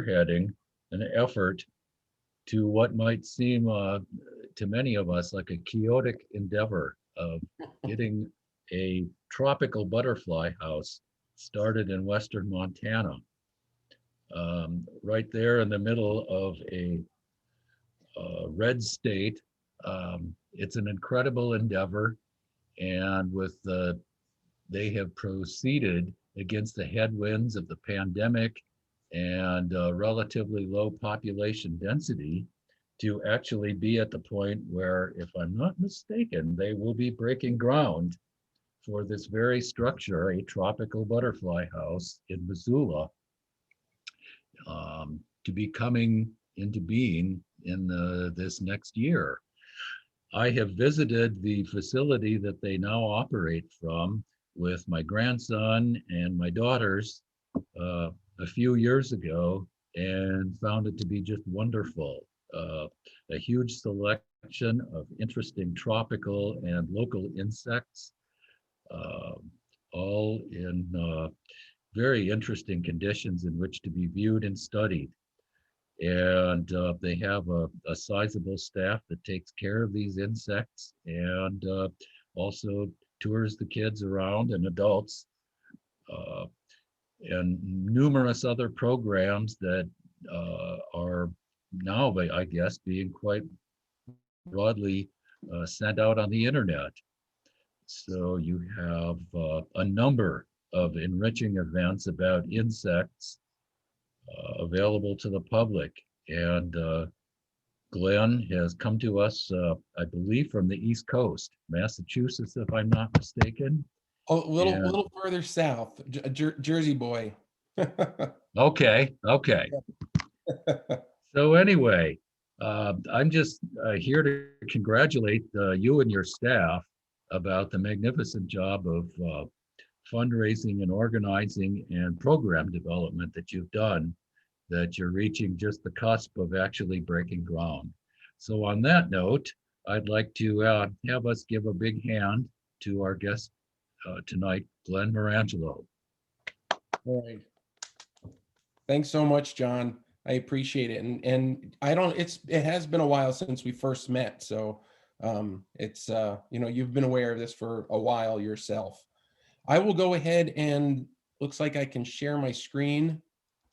spearheading an effort to what might seem to many of us like a chaotic endeavor of getting a tropical butterfly house started in western Montana, right there in the middle of a red state. It's an incredible endeavor, and they have proceeded against the headwinds of the pandemic and relatively low population density to actually be at the point where, if I'm not mistaken, they will be breaking ground for this very structure, a tropical butterfly house in Missoula, to be coming into being in this next year. I have visited the facility that they now operate from with my grandson and my daughters a few years ago and found it to be just wonderful. Uh, a huge selection of interesting tropical and local insects, uh, all in very interesting conditions in which to be viewed and studied. And they have a sizable staff that takes care of these insects and also tours the kids around and adults, uh, and numerous other programs that are now, I guess, being quite broadly sent out on the internet. So you have a number of enriching events about insects available to the public. And Glenn has come to us, I believe, from the East Coast, Massachusetts, if I'm not mistaken. A little And little further south, Jersey boy. okay. So anyway, I'm just here to congratulate you and your staff about the magnificent job of fundraising and organizing and program development that you've done, that you're reaching just the cusp of actually breaking ground. So on that note, I'd like to have us give a big hand to our guest tonight, Glenn Marangelo. All right. Thanks so much, John. I appreciate it. And I don't, it has been a while since we first met. So it's you've been aware of this for a while yourself. I will go ahead and looks like I can share my screen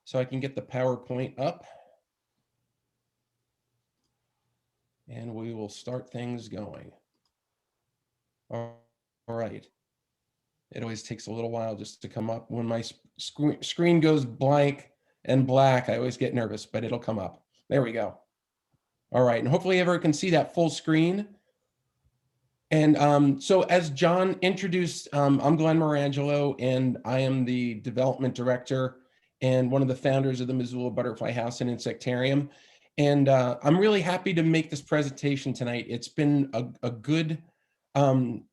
so I can get the PowerPoint up. And we will start things going. All right. It always takes a little while just to come up. When my screen goes blank and black, I always get nervous, but it'll come up. There we go. All right, and hopefully everyone can see that full screen. And so as John introduced, I'm Glenn Marangelo, and I am the development director and one of the founders of the Missoula Butterfly House and Insectarium. And I'm really happy to make this presentation tonight. It's been a good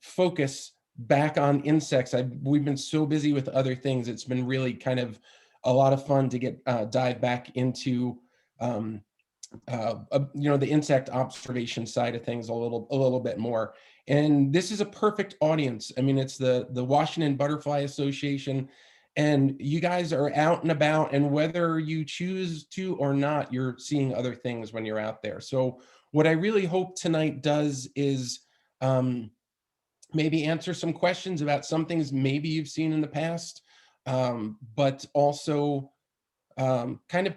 focus back on insects. We've been so busy with other things. It's been really kind of a lot of fun to get dive back into the insect observation side of things a little bit more. And this is a perfect audience. I mean, it's the Washington Butterfly Association, and you guys are out and about, and whether you choose to or not, you're seeing other things when you're out there. So what I really hope tonight does is maybe answer some questions about some things maybe you've seen in the past, but also kind of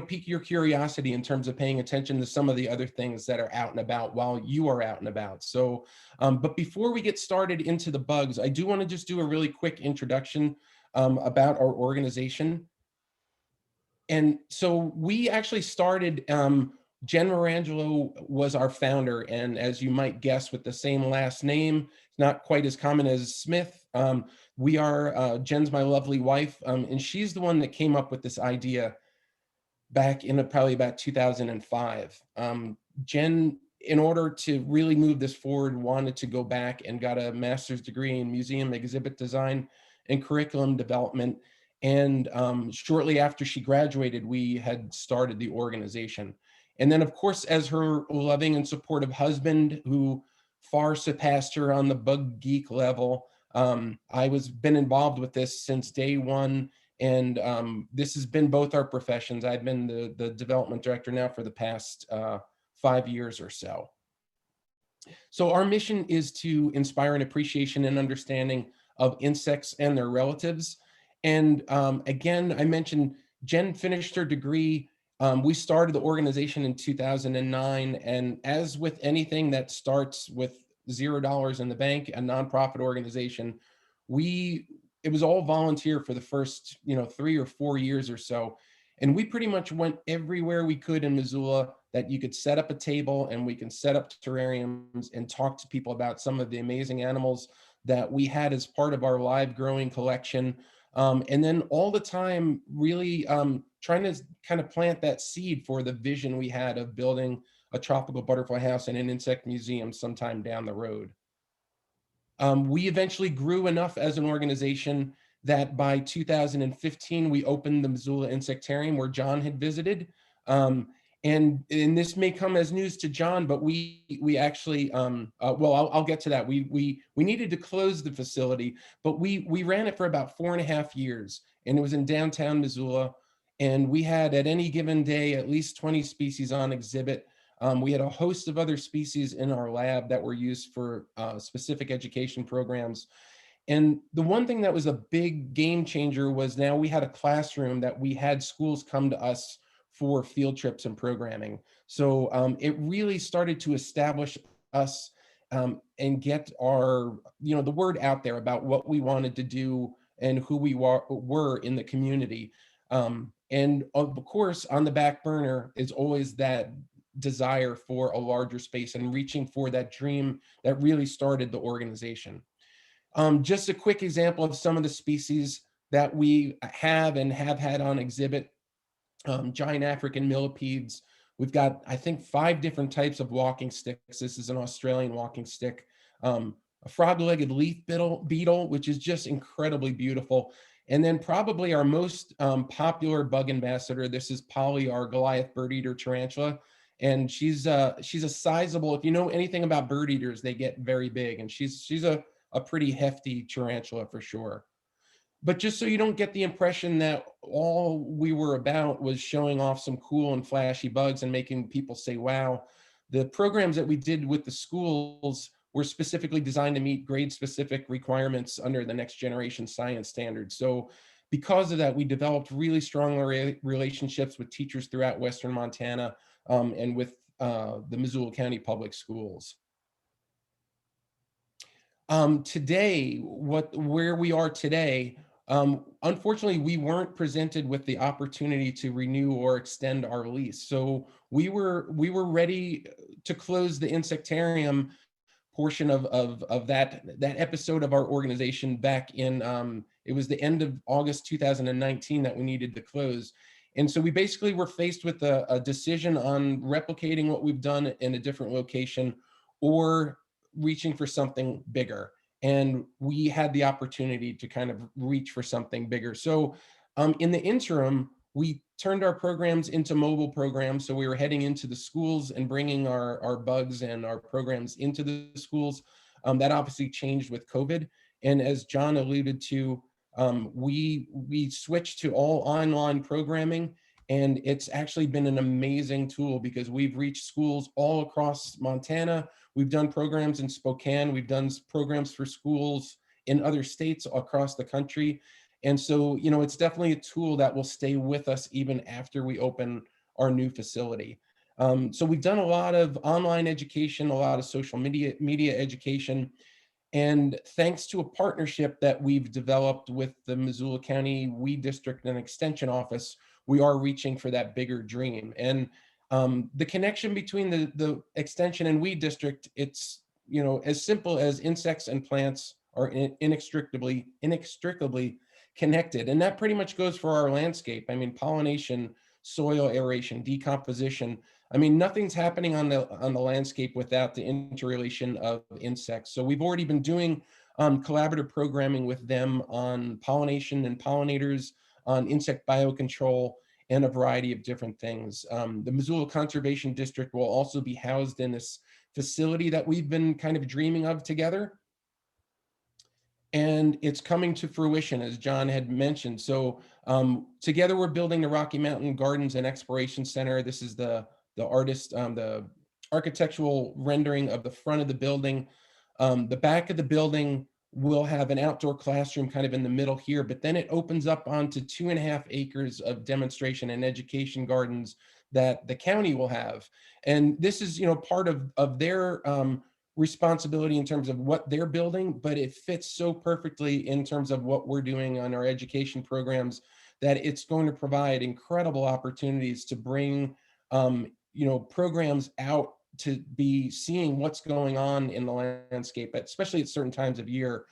pique your curiosity in terms of paying attention to some of the other things that are out and about while you are out and about. So, but before we get started into the bugs, I do want to just do a really quick introduction about our organization. And so we actually started, Jen Marangelo was our founder, and as you might guess, with the same last name, not quite as common as Smith. We are, Jen's my lovely wife, and she's the one that came up with this idea back in probably about 2005. Jen, in order to really move this forward, wanted to go back and got a master's degree in museum exhibit design and curriculum development. And shortly after she graduated, we had started the organization. And then, of course, as her loving and supportive husband, who far surpassed her on the bug geek level, I was been involved with this since day one. And this has been both our professions. I've been the development director now for the past 5 years or so. So our mission is to inspire an appreciation and understanding of insects and their relatives. And again, I mentioned Jen finished her degree. We started the organization in 2009. And as with anything that starts with $0 in the bank, a nonprofit organization, it was all volunteer for the first 3 or 4 years or so. And we pretty much went everywhere we could in Missoula that you could set up a table and we can set up terrariums and talk to people about some of the amazing animals that we had as part of our live growing collection. And then all the time really trying to kind of plant that seed for the vision we had of building a tropical butterfly house and an insect museum sometime down the road. We eventually grew enough as an organization that by 2015, we opened the Missoula Insectarium where John had visited. And this may come as news to John, but we actually, well, I'll get to that. We needed to close the facility, but we ran it for about 4.5 years, and it was in downtown Missoula. And we had at any given day, at least 20 species on exhibit. We had a host of other species in our lab that were used for specific education programs. And the one thing that was a big game changer was now we had a classroom that we had schools come to us for field trips and programming. So it really started to establish us and get our, the word out there about what we wanted to do and who we were in the community. And of course, on the back burner is always that desire for a larger space and reaching for that dream that really started the organization. Just a quick example of some of the species that we have and have had on exhibit. Giant African millipedes. We've got, I think, 5 different types of walking sticks. This is an Australian walking stick. A frog-legged leaf beetle, which is just incredibly beautiful. And then probably our most popular bug ambassador, this is Polly, our Goliath bird eater tarantula. And she's a sizable, if you know anything about bird eaters, they get very big. And she's a pretty hefty tarantula for sure. But just so you don't get the impression that all we were about was showing off some cool and flashy bugs and making people say, wow, the programs that we did with the schools were specifically designed to meet grade specific requirements under the next generation science standards. So because of that, we developed really strong relationships with teachers throughout Western Montana and with the Missoula County Public Schools. Today, where we are today, unfortunately, we weren't presented with the opportunity to renew or extend our lease. So we were ready to close the Insectarium portion of that episode of our organization back in, it was the end of August 2019 that we needed to close. And so we basically were faced with a decision on replicating what we've done in a different location or reaching for something bigger. And we had the opportunity to kind of reach for something bigger. So in the interim, we turned our programs into mobile programs. So we were heading into the schools and bringing our bugs and our programs into the schools. That obviously changed with COVID. And as John alluded to, we switched to all online programming. And it's actually been an amazing tool because we've reached schools all across Montana. We've done programs in Spokane. We've done programs for schools in other states across the country. And so, it's definitely a tool that will stay with us even after we open our new facility. So we've done a lot of online education, a lot of social media education. And thanks to a partnership that we've developed with the Missoula County Weed District and Extension Office, we are reaching for that bigger dream. And the connection between the Extension and Weed District, it's, as simple as insects and plants are inextricably connected. And that pretty much goes for our landscape. I mean, pollination, soil aeration, decomposition. I mean, nothing's happening on the landscape without the interrelation of insects. So we've already been doing collaborative programming with them on pollination and pollinators, on insect biocontrol, and a variety of different things. The Missoula Conservation District will also be housed in this facility that we've been kind of dreaming of together. and it's coming to fruition, as John had mentioned. So together we're building the Rocky Mountain Gardens and Exploration Center. This is the architectural rendering of the front of the building. The back of the building will have an outdoor classroom kind of in the middle here, but then it opens up onto 2.5 acres of demonstration and education gardens that the county will have. And this is, part of their responsibility in terms of what they're building, but it fits so perfectly in terms of what we're doing on our education programs that it's going to provide incredible opportunities to bring programs out to be seeing what's going on in the landscape, especially at certain times of year,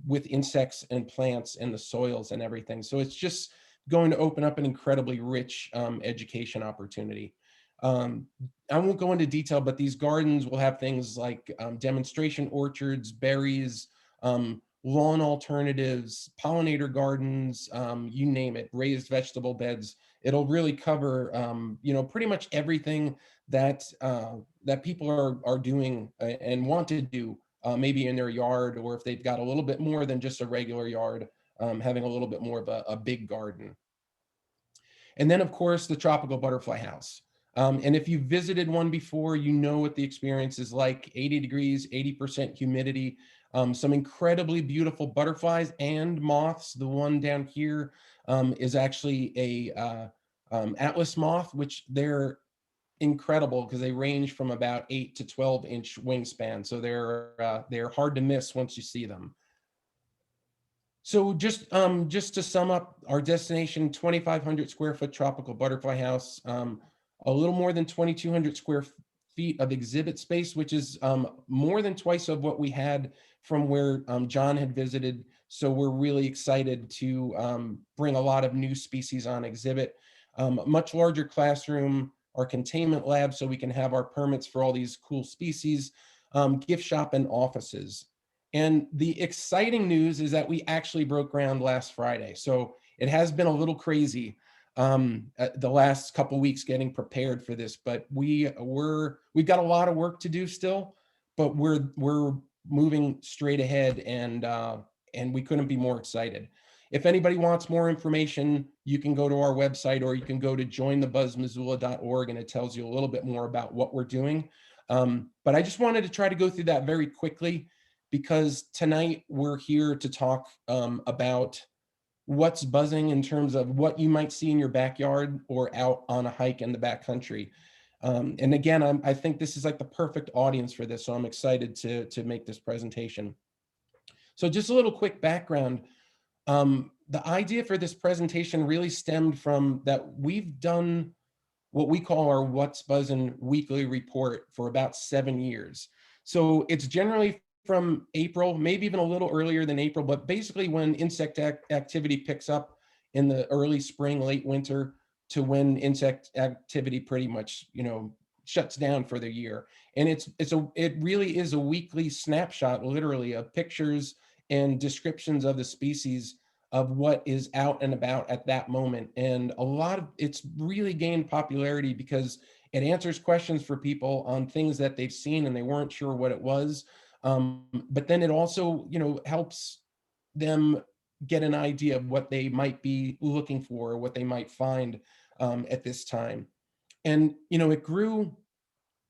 with insects and plants and the soils and everything. So it's just going to open up an incredibly rich education opportunity. I won't go into detail, but these gardens will have things like demonstration orchards, berries, lawn alternatives, pollinator gardens, you name it, raised vegetable beds. It'll really cover, pretty much everything that that people are doing and want to do, maybe in their yard, or if they've got a little bit more than just a regular yard, having a little bit more of a big garden. And then, of course, the tropical butterfly house. And if you visited one before, you know what the experience is like. 80 degrees, 80% humidity, some incredibly beautiful butterflies and moths. The one down here is actually a atlas moth, which they're incredible because they range from about 8 to 12-inch wingspan. So they're hard to miss once you see them. So just to sum up our destination, 2,500 square foot tropical butterfly house, a little more than 2,200 square feet of exhibit space, which is more than twice of what we had from where John had visited. So we're really excited to bring a lot of new species on exhibit. A much larger classroom, our containment lab, so we can have our permits for all these cool species, gift shop and offices. And the exciting news is that we actually broke ground last Friday. So it has been a little crazy the last couple weeks getting prepared for this, but we've got a lot of work to do still, but we're moving straight ahead, and we couldn't be more excited. If anybody wants more information, you can go to our website, or you can go to jointhebuzzmissoula.org, and it tells you a little bit more about what we're doing. But I just wanted to try to go through that very quickly, because tonight we're here to talk about what's buzzing in terms of what you might see in your backyard or out on a hike in the backcountry. And again, I think this is like the perfect audience for this, so I'm excited to make this presentation. So just a little quick background. The idea for this presentation really stemmed from that we've done what we call our What's Buzzin' weekly report for about 7 years. So it's generally from April, maybe even a little earlier than April, but basically when insect activity picks up in the early spring, late winter, to when insect activity pretty much, shuts down for the year. And it really is a weekly snapshot, literally, of pictures and descriptions of the species of what is out and about at that moment. And it's really gained popularity because it answers questions for people on things that they've seen and they weren't sure what it was. But then it also, helps them get an idea of what they might be looking for, or what they might find at this time. And, it grew.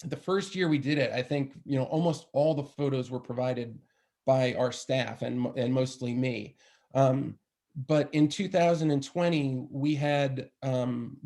The first year we did it, I think, almost all the photos were provided by our staff and mostly me. But in 2020, we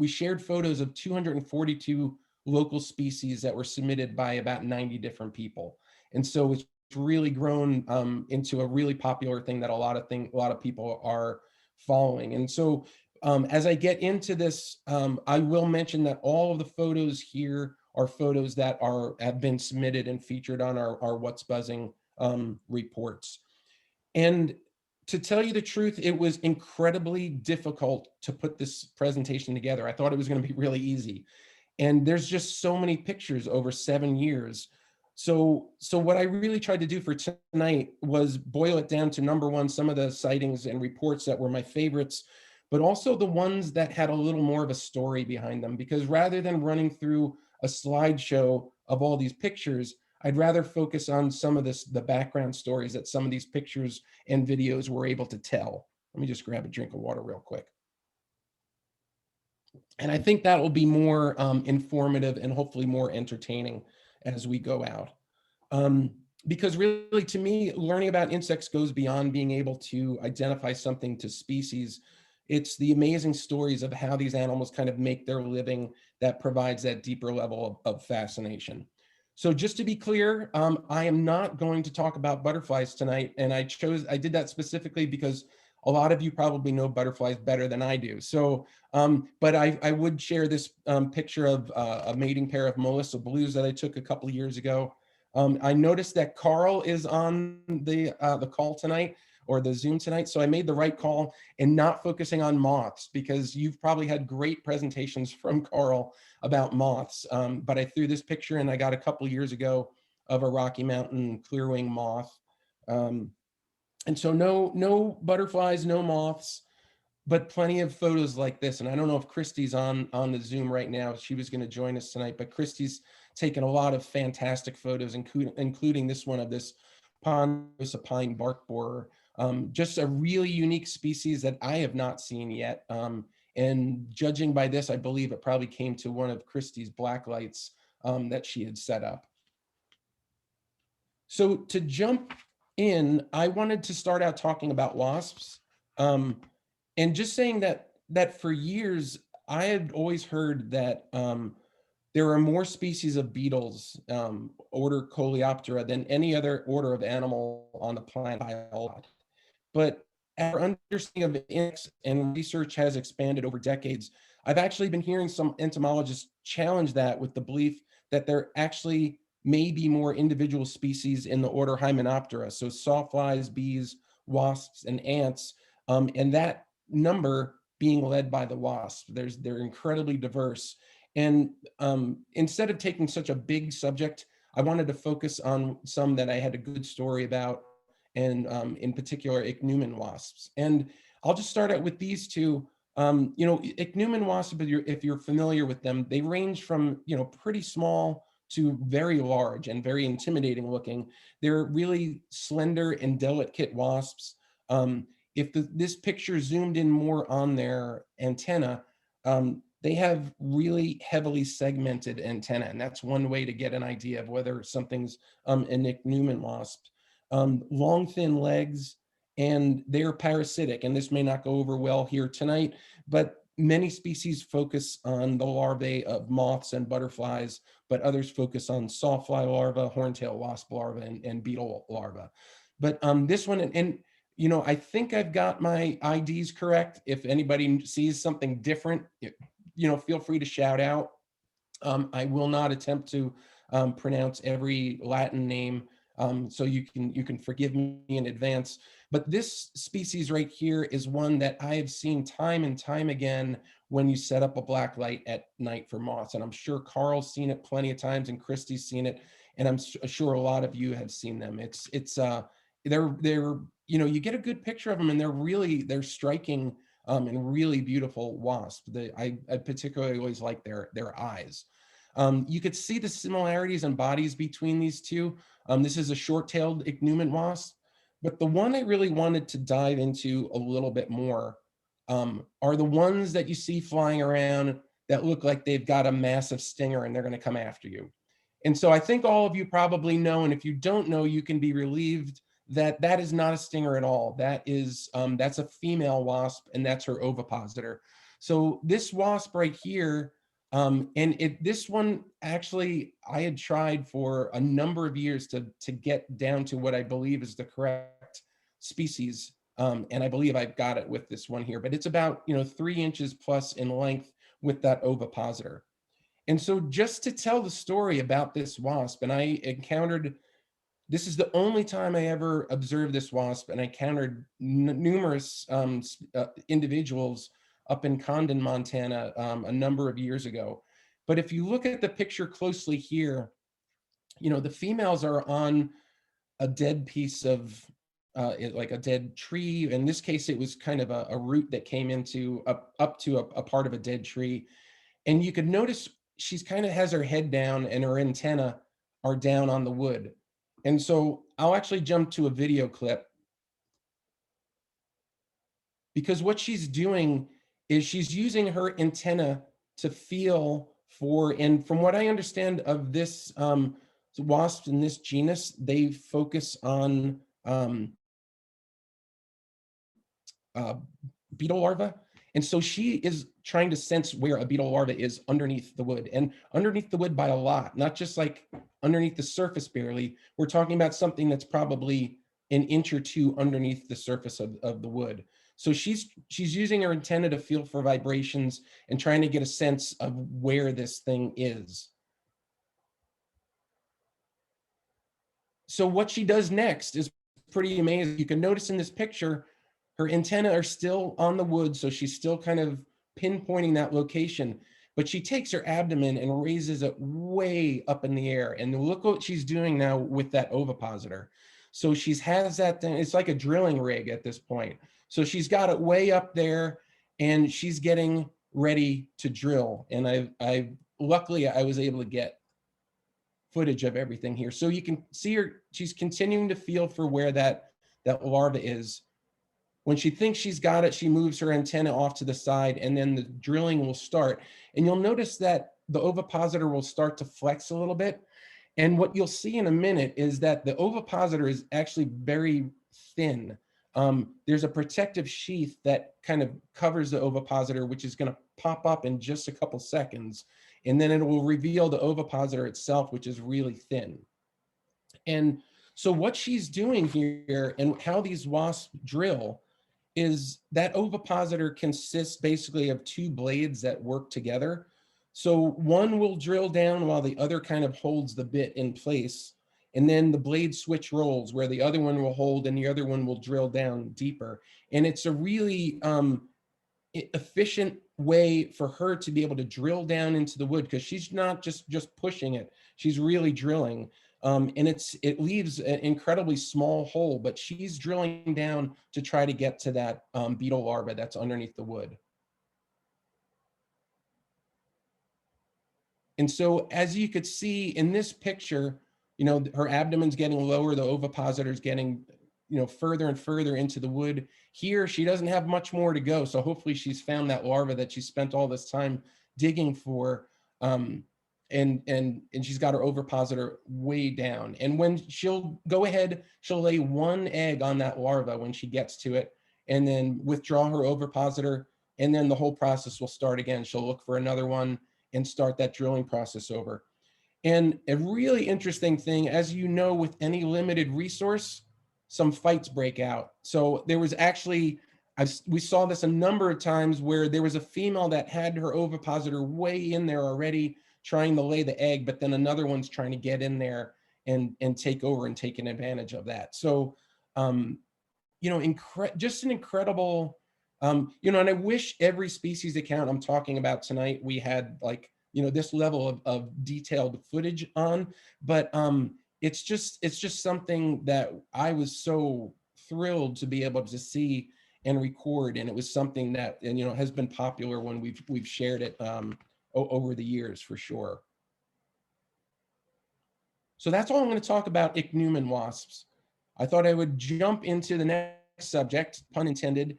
shared photos of 242 local species that were submitted by about 90 different people. And so it's really grown into a really popular thing that a lot of people are following. And so as I get into this, I will mention that all of the photos here are photos that have been submitted and featured on our What's Buzzing reports. And to tell you the truth, it was incredibly difficult to put this presentation together. I thought it was going to be really easy. And there's just so many pictures over 7 years. So what I really tried to do for tonight was boil it down to, number one, some of the sightings and reports that were my favorites, but also the ones that had a little more of a story behind them. Because rather than running through a slideshow of all these pictures, I'd rather focus on some of the background stories that some of these pictures and videos were able to tell. Let me just grab a drink of water real quick. And I think that will be more informative and hopefully more entertaining as we go out. Um, because really, to me, learning about insects goes beyond being able to identify something to species. It's the amazing stories of how these animals kind of make their living that provides that deeper level of fascination. So just to be clear, I am not going to talk about butterflies tonight. And I did that specifically because a lot of you probably know butterflies better than I do. So, but I would share this picture of a mating pair of Melissa blues that I took a couple of years ago. I noticed that Carl is on the call tonight, or the Zoom tonight. So I made the right call in not focusing on moths, because you've probably had great presentations from Carl about moths. But I threw this picture in I got a couple years ago of a Rocky Mountain clearwing moth. And so no butterflies, no moths, but plenty of photos like this. And I don't know if Christy's on the Zoom right now. She was going to join us tonight, but Christy's taken a lot of fantastic photos, including this one of this ponderosa pine bark borer. Just a really unique species that I have not seen yet. And judging by this, I believe it probably came to one of Christy's black lights that she had set up. So to jump in, I wanted to start out talking about wasps. And just saying that for years, I had always heard that there are more species of beetles, order Coleoptera, than any other order of animal on the planet. But our understanding of insects and research has expanded over decades. I've actually been hearing some entomologists challenge that with the belief that there actually may be more individual species in the order Hymenoptera, so sawflies, bees, wasps, and ants, and that number being led by the wasp. They're incredibly diverse. And instead of taking such a big subject, I wanted to focus on some that I had a good story about, and in particular, ichneumon wasps. And I'll just start out with these two. Ichneumon wasps, if you're familiar with them, they range from, pretty small to very large and very intimidating looking. They're really slender and delicate wasps. If this picture zoomed in more on their antenna, they have really heavily segmented antenna, and that's one way to get an idea of whether something's an ichneumon wasp. Long, thin legs, and they're parasitic, and this may not go over well here tonight, but many species focus on the larvae of moths and butterflies, but others focus on sawfly larvae, horntail wasp larvae, and beetle larvae. But this one, and I think I've got my IDs correct. If anybody sees something different, feel free to shout out. I will not attempt to pronounce every Latin name, so you can forgive me in advance. But this species right here is one that I have seen time and time again when you set up a black light at night for moths. And I'm sure Carl's seen it plenty of times, and Christy's seen it, and I'm sure a lot of you have seen them. They're you get a good picture of them, and they're striking and really beautiful wasp. I particularly always like their eyes. You could see the similarities in bodies between these two. This is a short-tailed ichneumon wasp, but the one I really wanted to dive into a little bit more are the ones that you see flying around that look like they've got a massive stinger and they're going to come after you. And so I think all of you probably know, and if you don't know, you can be relieved that is not a stinger at all. That's a female wasp, and that's her ovipositor. So this wasp right here, this one actually I had tried for a number of years to get down to what I believe is the correct species, and I believe I've got it with this one here. But it's about 3 inches plus in length with that ovipositor. And so just to tell the story about this wasp, and this is the only time I ever observed this wasp, and I encountered numerous individuals up in Condon, Montana, a number of years ago. But if you look at the picture closely here, the females are on a dead piece of, like a dead tree. In this case, it was kind of a root that came up to a part of a dead tree. And you could notice she's kind of has her head down, and her antenna are down on the wood. And so I'll actually jump to a video clip, because what she's doing is she's using her antenna to feel for, and from what I understand of this wasp in this genus, they focus on uh, beetle larvae. And so she is trying to sense where a beetle larva is underneath the wood, and underneath the wood by a lot, not just like underneath the surface barely. We're talking about something that's probably an inch or two underneath the surface of the wood. So she's using her antenna to feel for vibrations and trying to get a sense of where this thing is. So what she does next is pretty amazing. You can notice in this picture, her antenna are still on the wood, so she's still kind of pinpointing that location, but she takes her abdomen and raises it way up in the air. And look what she's doing now with that ovipositor. So she's has that thing, it's like a drilling rig at this point. So she's got it way up there and she's getting ready to drill. And I luckily I was able to get footage of everything here. So you can see her, she's continuing to feel for where that larva is. When she thinks she's got it, she moves her antenna off to the side, and then the drilling will start. And you'll notice that the ovipositor will start to flex a little bit. And what you'll see in a minute is that the ovipositor is actually very thin. There's a protective sheath that kind of covers the ovipositor, which is going to pop up in just a couple seconds. And then it will reveal the ovipositor itself, which is really thin. And so what she's doing here and how these wasps drill is that ovipositor consists basically of two blades that work together. So one will drill down while the other kind of holds the bit in place. And then the blade switch rolls where the other one will hold and the other one will drill down deeper. And it's a really efficient way for her to be able to drill down into the wood, because she's not just pushing it, she's really drilling. And it leaves an incredibly small hole, but she's drilling down to try to get to that beetle larva that's underneath the wood. And so as you could see in this picture, you know, her abdomen's getting lower, the ovipositor's getting, you know, further and further into the wood. Here, she doesn't have much more to go. So hopefully she's found that larva that she spent all this time digging for. And she's got her ovipositor way down. And when she'll go ahead, she'll lay one egg on that larva when she gets to it, and then withdraw her ovipositor, and then the whole process will start again. She'll look for another one and start that drilling process over. And a really interesting thing, as you know, with any limited resource, some fights break out. So there was actually, we saw this a number of times where there was a female that had her ovipositor way in there already, trying to lay the egg, but then another one's trying to get in there and take over and take an advantage of that. So, you know, just an incredible, you know, and I wish every species account I'm talking about tonight, we had like, you know, this level of detailed footage on, but it's just something that I was so thrilled to be able to see and record. And it was something that, and, you know, has been popular when we've shared it over the years for sure. So that's all I'm going to talk about ichneumon wasps. I thought I would jump into the next subject, pun intended,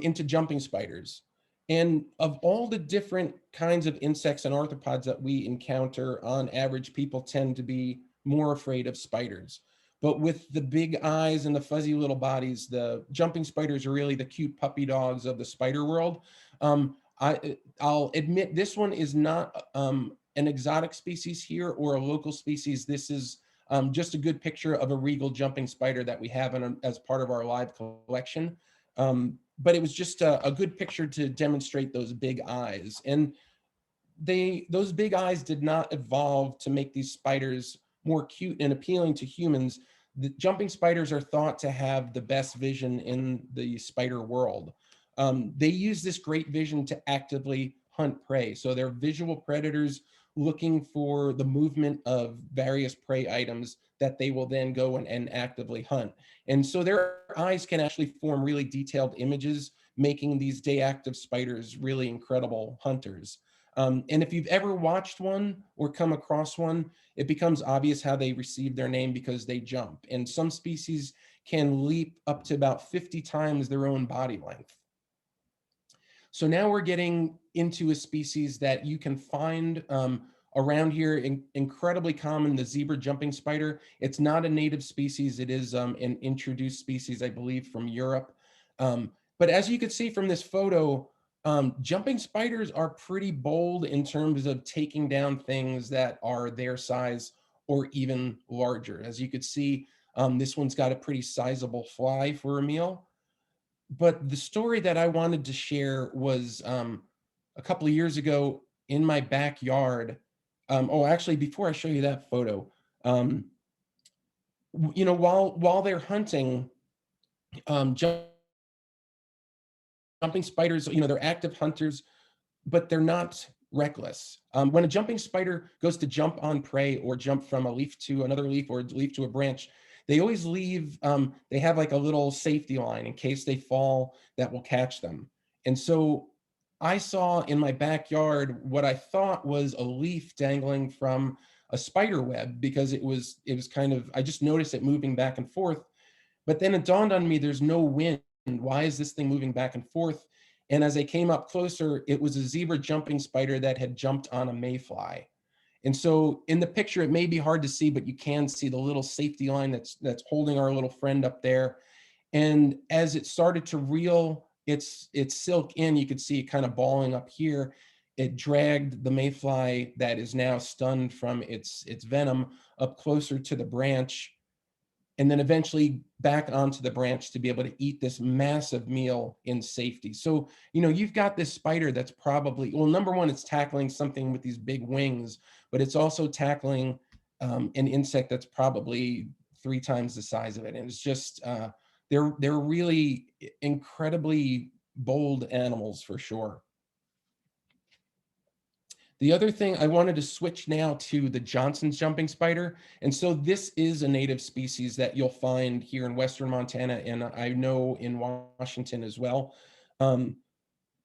into jumping spiders. And of all the different kinds of insects and arthropods that we encounter, on average, people tend to be more afraid of spiders. But with the big eyes and the fuzzy little bodies, the jumping spiders are really the cute puppy dogs of the spider world. I'll admit this one is not an exotic species here or a local species. This is just a good picture of a regal jumping spider that we have as part of our live collection. But it was just a good picture to demonstrate those big eyes. And those big eyes did not evolve to make these spiders more cute and appealing to humans. The jumping spiders are thought to have the best vision in the spider world. They use this great vision to actively hunt prey. So they're visual predators looking for the movement of various prey items that they will then go and actively hunt. And so their eyes can actually form really detailed images, making these day active spiders really incredible hunters. And if you've ever watched one or come across one, it becomes obvious how they receive their name because they jump. And some species can leap up to about 50 times their own body length. So now we're getting into a species that you can find around here, incredibly common, the zebra jumping spider. It's not a native species. It is an introduced species, I believe, from Europe. But as you can see from this photo, jumping spiders are pretty bold in terms of taking down things that are their size or even larger. As you could see, this one's got a pretty sizable fly for a meal. But the story that I wanted to share was a couple of years ago in my backyard. Oh, actually, before I show you that photo, you know, while they're hunting, jumping spiders, you know, they're active hunters, but they're not reckless. When a jumping spider goes to jump on prey or jump from a leaf to another leaf or leaf to a branch, they always leave, they have like a little safety line in case they fall that will catch them. And so I saw in my backyard what I thought was a leaf dangling from a spider web because it was kind of, I just noticed it moving back and forth. But then it dawned on me, there's no wind. Why is this thing moving back and forth? And as I came up closer, it was a zebra jumping spider that had jumped on a mayfly. And so in the picture, it may be hard to see, but you can see the little safety line that's holding our little friend up there. And as it started to reel its silk in, you could see it kind of balling up here. It dragged the mayfly that is now stunned from its venom up closer to the branch, and then eventually back onto the branch to be able to eat this massive meal in safety. So, you know, you've got this spider that's probably, well, number one, it's tackling something with these big wings, but it's also tackling an insect that's probably 3 times the size of it. And it's just, they're really incredibly bold animals for sure. The other thing, I wanted to switch now to the Johnson's jumping spider. And so this is a native species that you'll find here in Western Montana, and I know in Washington as well. Um,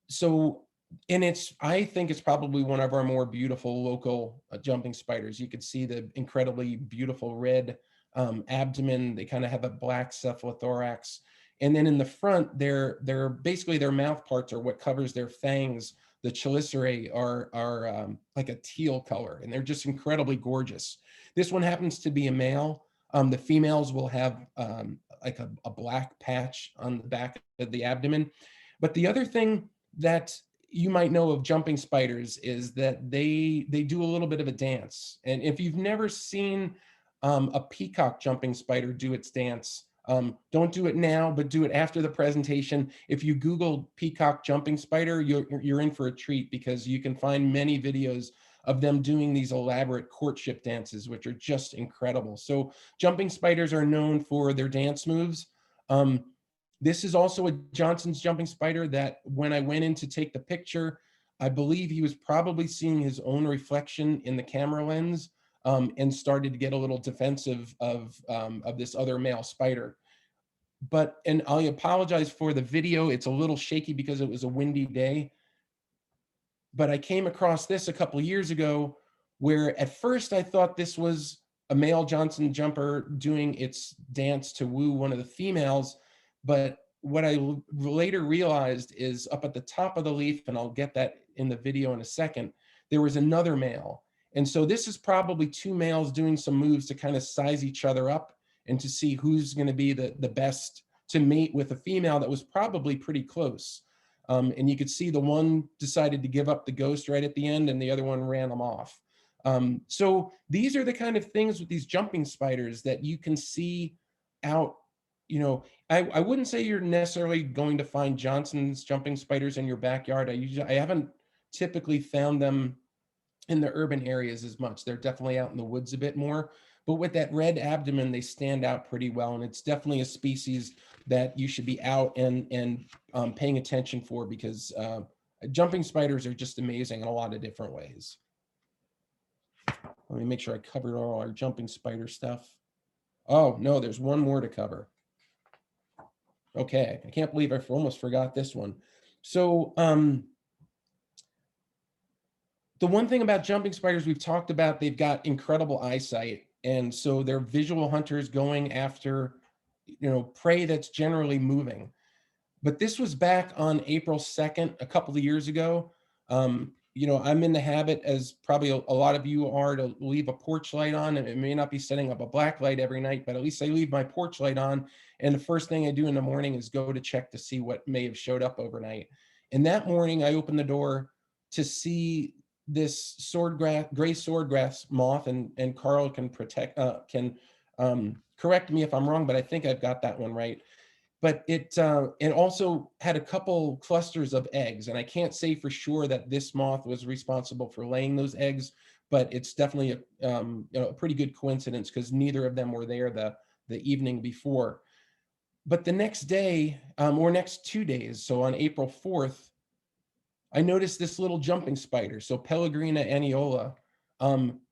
so, and I think it's probably one of our more beautiful local jumping spiders. You could see the incredibly beautiful red abdomen. They kind of have a black cephalothorax. And then in the front, they're basically their mouth parts are what covers their fangs. The chelicerae are like a teal color, and they're just incredibly gorgeous. This one happens to be a male. The females will have like a black patch on the back of the abdomen. But the other thing that you might know of jumping spiders is that they do a little bit of a dance. And if you've never seen a peacock jumping spider do its dance, don't do it now, but do it after the presentation. If you Google peacock jumping spider, you're in for a treat because you can find many videos of them doing these elaborate courtship dances, which are just incredible. So jumping spiders are known for their dance moves. This is also a Johnson's jumping spider that when I went in to take the picture, I believe he was probably seeing his own reflection in the camera lens and started to get a little defensive of this other male spider. And I apologize for the video. It's a little shaky because it was a windy day. But I came across this a couple of years ago where at first I thought this was a male Johnson jumper doing its dance to woo one of the females. But what I later realized is up at the top of the leaf, and I'll get that in the video in a second, there was another male. And so this is probably 2 males doing some moves to kind of size each other up and to see who's going to be the best to mate with a female that was probably pretty close. And you could see the one decided to give up the ghost right at the end and the other one ran them off. So these are the kind of things with these jumping spiders that you can see out. You know, I wouldn't say you're necessarily going to find Johnson's jumping spiders in your backyard. I haven't typically found them in the urban areas as much. They're definitely out in the woods a bit more. But with that red abdomen, they stand out pretty well. And it's definitely a species that you should be out and paying attention for because jumping spiders are just amazing in a lot of different ways. Let me make sure I covered all our jumping spider stuff. Oh, no, there's one more to cover. Okay, I can't believe I almost forgot this one. So The one thing about jumping spiders we've talked about, they've got incredible eyesight. And so they're visual hunters going after, prey that's generally moving. But this was back on April 2nd, a couple of years ago. I'm in the habit, as probably a lot of you are, to leave a porch light on. And it may not be setting up a black light every night, but at least I leave my porch light on. And the first thing I do in the morning is go to check to see what may have showed up overnight. And that morning, I opened the door to see this gray swordgrass moth, and Carl can correct me if I'm wrong, but I think I've got that one right. But it also had a couple clusters of eggs, and I can't say for sure that this moth was responsible for laying those eggs, but it's definitely a pretty good coincidence, because neither of them were there the evening before. But the next day, or next 2 days, so on April 4th, I noticed this little jumping spider, so Pellegrina annuola,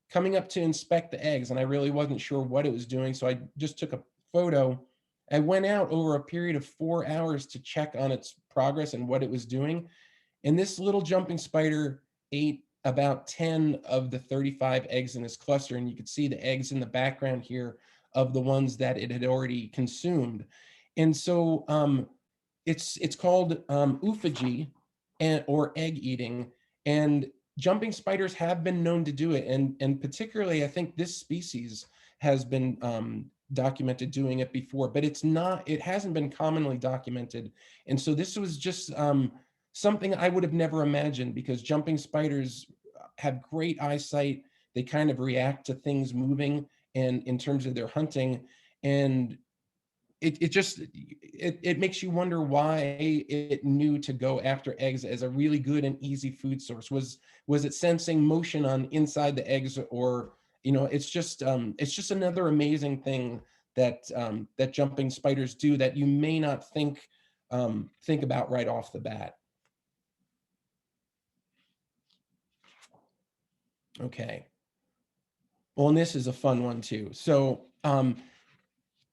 coming up to inspect the eggs, and I really wasn't sure what it was doing, so I just took a photo. I went out over a period of 4 hours to check on its progress and what it was doing, and this little jumping spider ate about 10 of the 35 eggs in this cluster, and you could see the eggs in the background here of the ones that it had already consumed. And so it's called oophagy, or egg eating, and jumping spiders have been known to do it, and particularly I think this species has been documented doing it before, but it hasn't been commonly documented. And so this was just something I would have never imagined, because jumping spiders have great eyesight. They kind of react to things moving, and in terms of their hunting, and it makes you wonder why it knew to go after eggs as a really good and easy food source. Was it sensing motion on inside the eggs, or it's just another amazing thing that jumping spiders do that you may not think about right off the bat. Okay. Well, and this is a fun one too. So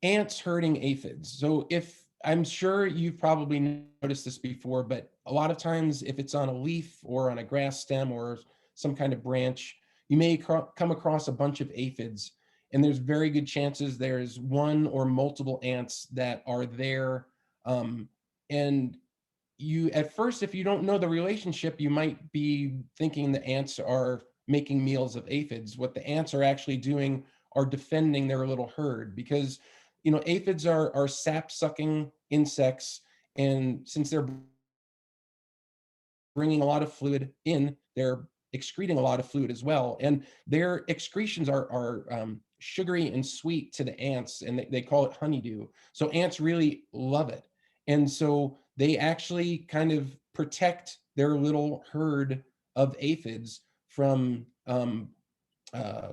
ants herding aphids. So if I'm sure you've probably noticed this before, but a lot of times if it's on a leaf or on a grass stem or some kind of branch, you may come across a bunch of aphids, and there's very good chances there's one or multiple ants that are there. And you, at first, if you don't know the relationship, you might be thinking the ants are making meals of aphids. What the ants are actually doing are defending their little herd, because aphids are sap-sucking insects, and since they're bringing a lot of fluid in, they're excreting a lot of fluid as well, and their excretions are sugary and sweet to the ants, and they call it honeydew. So ants really love it, and so they actually kind of protect their little herd of aphids from uh,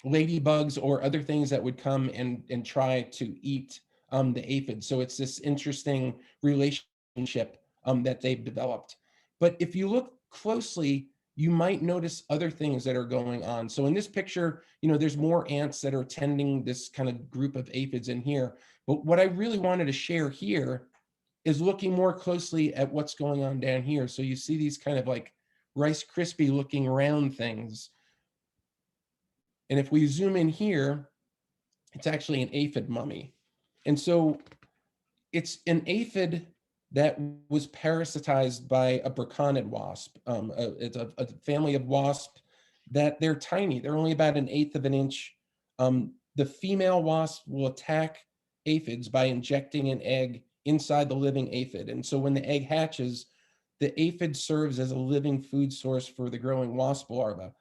ladybugs or other things that would come and try to eat the aphids. So it's this interesting relationship that they've developed. But if you look closely, you might notice other things that are going on. So in this picture, there's more ants that are tending this kind of group of aphids in here. But what I really wanted to share here is looking more closely at what's going on down here. So you see these kind of like Rice Krispie looking round things. And if we zoom in here, it's actually an aphid mummy. And so it's an aphid that was parasitized by a braconid wasp. It's a family of wasps that they're tiny. They're only about 1/8 of an inch. The female wasp will attack aphids by injecting an egg inside the living aphid. And so when the egg hatches, the aphid serves as a living food source for the growing wasp larva,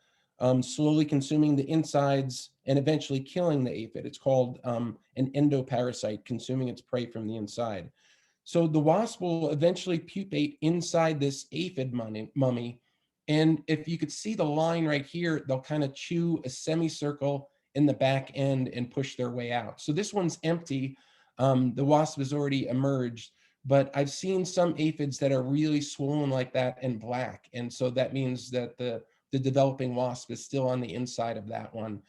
slowly consuming the insides and eventually killing the aphid. It's called an endoparasite, consuming its prey from the inside. So the wasp will eventually pupate inside this aphid mummy. And if you could see the line right here, they'll kind of chew a semicircle in the back end and push their way out. So this one's empty. The wasp has already emerged, but I've seen some aphids that are really swollen like that and black. And so that means that the developing wasp is still on the inside of that one.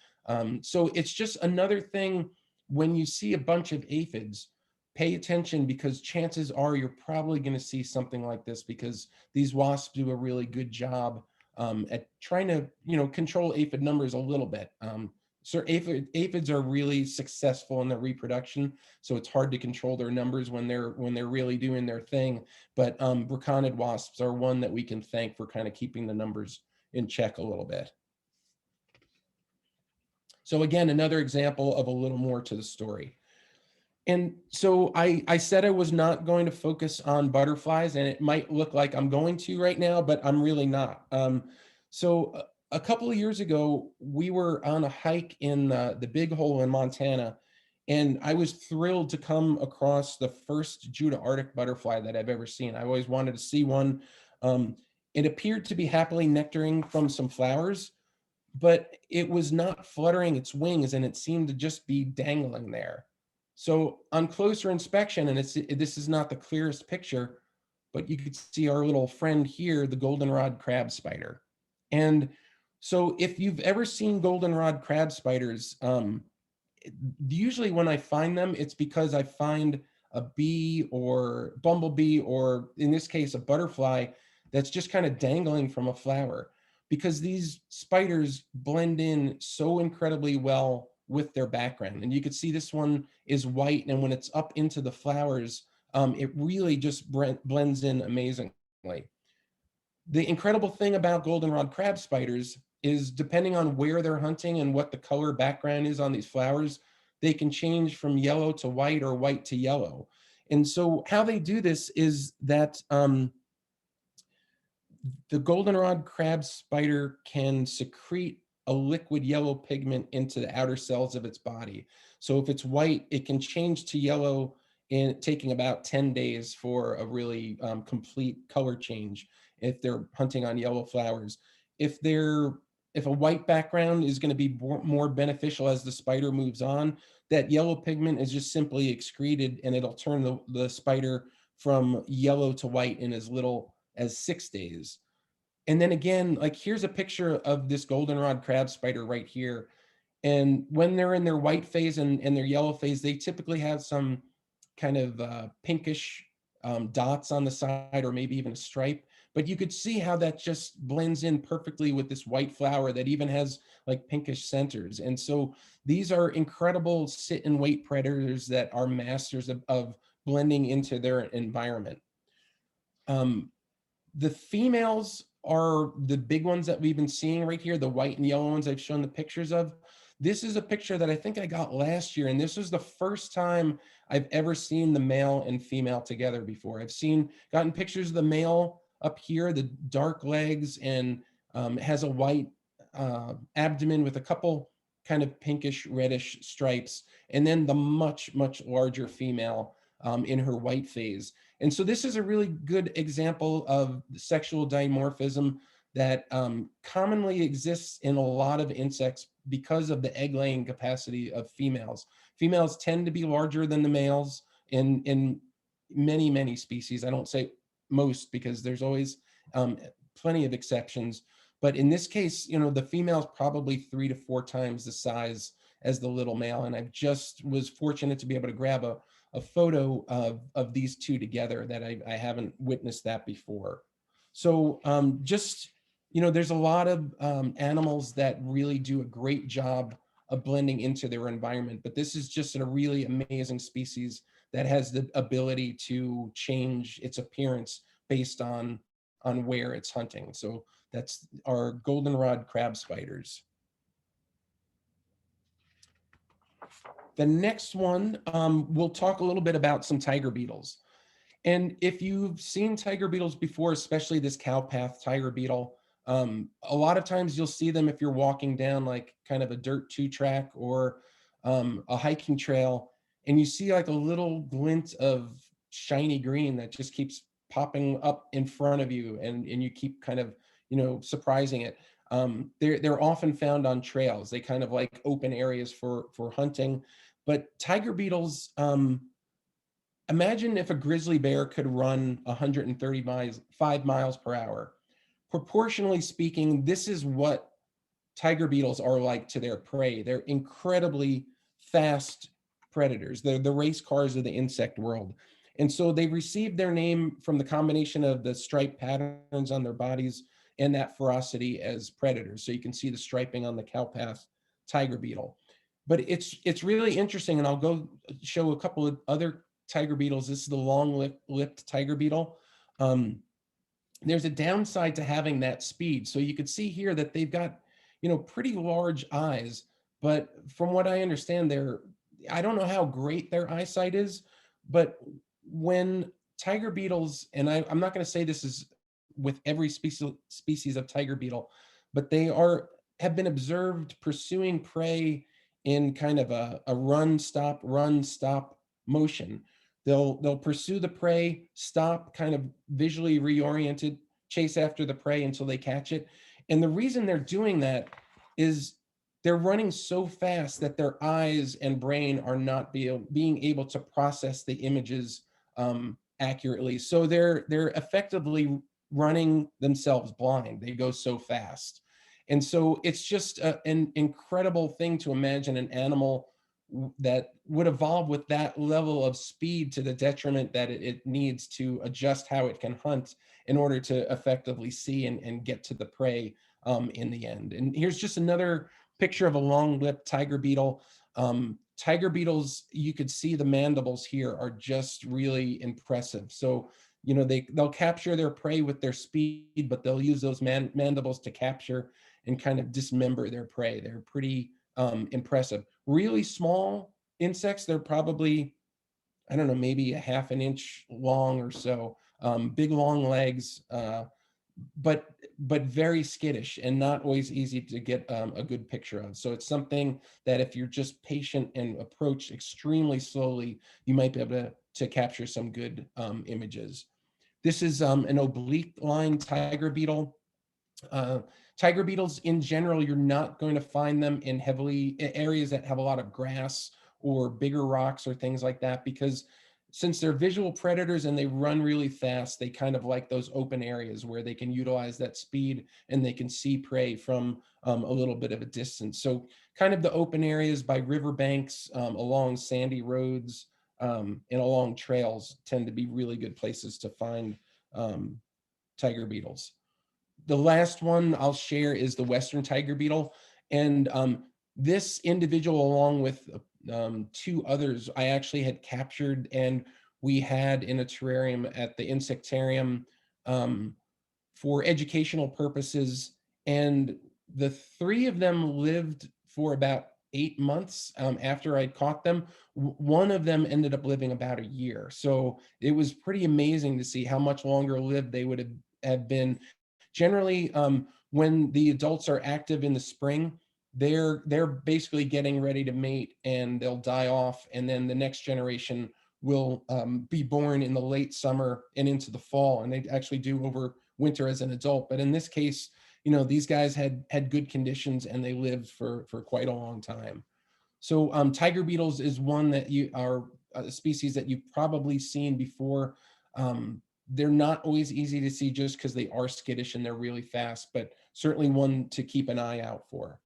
So it's just another thing. When you see a bunch of aphids, pay attention, because chances are you're probably going to see something like this, because these wasps do a really good job at trying to, control aphid numbers a little bit. So aphids are really successful in their reproduction, so it's hard to control their numbers when they're really doing their thing. But braconid wasps are one that we can thank for kind of keeping the numbers in check a little bit. So again, another example of a little more to the story. And so I said I was not going to focus on butterflies, and it might look like I'm going to right now, but I'm really not. So a couple of years ago, we were on a hike in the Big Hole in Montana, and I was thrilled to come across the first Judah Arctic butterfly that I've ever seen. I always wanted to see one. It appeared to be happily nectaring from some flowers, but it was not fluttering its wings, and it seemed to just be dangling there. So on closer inspection, and this is not the clearest picture, but you could see our little friend here, the goldenrod crab spider. And so if you've ever seen goldenrod crab spiders, usually when I find them, it's because I find a bee or bumblebee, or in this case, a butterfly that's just kind of dangling from a flower, because these spiders blend in so incredibly well with their background. And you can see this one is white, and when it's up into the flowers, it really just blends in amazingly. The incredible thing about goldenrod crab spiders is, depending on where they're hunting and what the color background is on these flowers, they can change from yellow to white or white to yellow. And so how they do this is that the goldenrod crab spider can secrete a liquid yellow pigment into the outer cells of its body. So if it's white, it can change to yellow in taking about 10 days for a really complete color change if they're hunting on yellow flowers. If a white background is going to be more beneficial as the spider moves on, that yellow pigment is just simply excreted, and it'll turn the spider from yellow to white in as little as 6 days. And then again, like, here's a picture of this goldenrod crab spider right here. And when they're in their white phase and their yellow phase, they typically have some kind of pinkish dots on the side, or maybe even a stripe. But you could see how that just blends in perfectly with this white flower that even has like pinkish centers. And so these are incredible sit and wait predators that are masters of blending into their environment. The females are the big ones that we've been seeing right here, the white and yellow ones I've shown the pictures of. This is a picture that I think I got last year, and this was the first time I've ever seen the male and female together before. I've gotten pictures of the male up here, the dark legs, and has a white abdomen with a couple kind of pinkish reddish stripes, and then the much, much larger female in her white phase. And so this is a really good example of sexual dimorphism that commonly exists in a lot of insects because of the egg-laying capacity of females. Females tend to be larger than the males in many, many species. I don't say most, because there's always plenty of exceptions. But in this case, the female's probably 3 to 4 times the size as the little male. And I just was fortunate to be able to grab a photo of these two together that I haven't witnessed that before. So there's a lot of animals that really do a great job of blending into their environment, but this is just a really amazing species that has the ability to change its appearance based on where it's hunting. So that's our goldenrod crab spiders. The next one, we'll talk a little bit about some tiger beetles. And if you've seen tiger beetles before, especially this cowpath tiger beetle, a lot of times you'll see them if you're walking down like kind of a dirt 2-track or a hiking trail, and you see like a little glint of shiny green that just keeps popping up in front of you, and you keep kind of, surprising it. They're often found on trails. They kind of like open areas for hunting. But tiger beetles, imagine if a grizzly bear could run 135 miles per hour. Proportionally speaking, this is what tiger beetles are like to their prey. They're incredibly fast predators. They're the race cars of the insect world. And so they received their name from the combination of the striped patterns on their bodies and that ferocity as predators. So you can see the striping on the cowpath tiger beetle. But it's really interesting, and I'll go show a couple of other tiger beetles. This is the long-lipped tiger beetle. There's a downside to having that speed. So you could see here that they've got, pretty large eyes, but from what I understand, I don't know how great their eyesight is, but when tiger beetles, and I'm not going to say this is with every species of tiger beetle, but have been observed pursuing prey in kind of a run, stop motion. They'll pursue the prey, stop, kind of visually reoriented, chase after the prey until they catch it. And the reason they're doing that is they're running so fast that their eyes and brain are not being able to process the images accurately. So they're effectively running themselves blind. They go so fast. And so it's just an incredible thing to imagine an animal that would evolve with that level of speed to the detriment that it needs to adjust how it can hunt in order to effectively see and get to the prey in the end. And here's just another picture of a long-lipped tiger beetle. Tiger beetles, you could see the mandibles here are just really impressive. So, they'll capture their prey with their speed, but they'll use those mandibles to capture and kind of dismember their prey. They're pretty impressive. Really small insects, they're probably, I don't know, maybe a half an inch long or so. Big long legs, but very skittish and not always easy to get a good picture of. So it's something that if you're just patient and approach extremely slowly, you might be able to capture some good images. This is an oblique line tiger beetle. Tiger beetles in general, you're not going to find them in areas that have a lot of grass or bigger rocks or things like that, because since they're visual predators and they run really fast, they kind of like those open areas where they can utilize that speed and they can see prey from a little bit of a distance. So kind of the open areas by riverbanks, along sandy roads, and along trails tend to be really good places to find tiger beetles. The last one I'll share is the Western tiger beetle. And this individual, along with two others, I actually had captured and we had in a terrarium at the Insectarium for educational purposes. And the three of them lived for about 8 months after I caught them. One of them ended up living about a year. So it was pretty amazing to see how much longer lived they would have been. Generally, when the adults are active in the spring, they're basically getting ready to mate and they'll die off, and then the next generation will be born in the late summer and into the fall, and they actually do over winter as an adult. But in this case, these guys had good conditions and they lived for quite a long time. So tiger beetles is one that you are a species that you've probably seen before. They're not always easy to see just because they are skittish and they're really fast, but certainly one to keep an eye out for.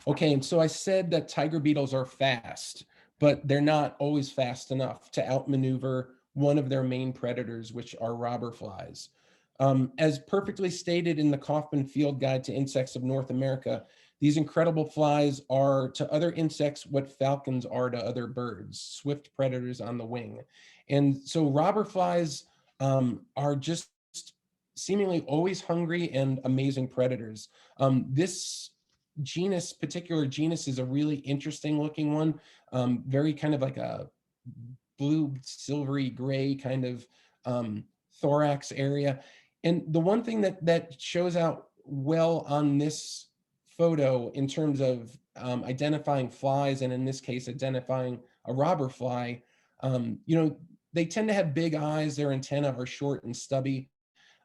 Okay, and so I said that tiger beetles are fast, but they're not always fast enough to outmaneuver one of their main predators, which are robber flies. As perfectly stated in the Kaufman Field Guide to Insects of North America, these incredible flies are to other insects what falcons are to other birds, swift predators on the wing. And so robber flies are just seemingly always hungry and amazing predators. This particular genus is a really interesting looking one, very kind of like a blue, silvery gray kind of thorax area. And the one thing that shows out well on this photo in terms of identifying flies, and in this case, identifying a robber fly, they tend to have big eyes, their antennae are short and stubby,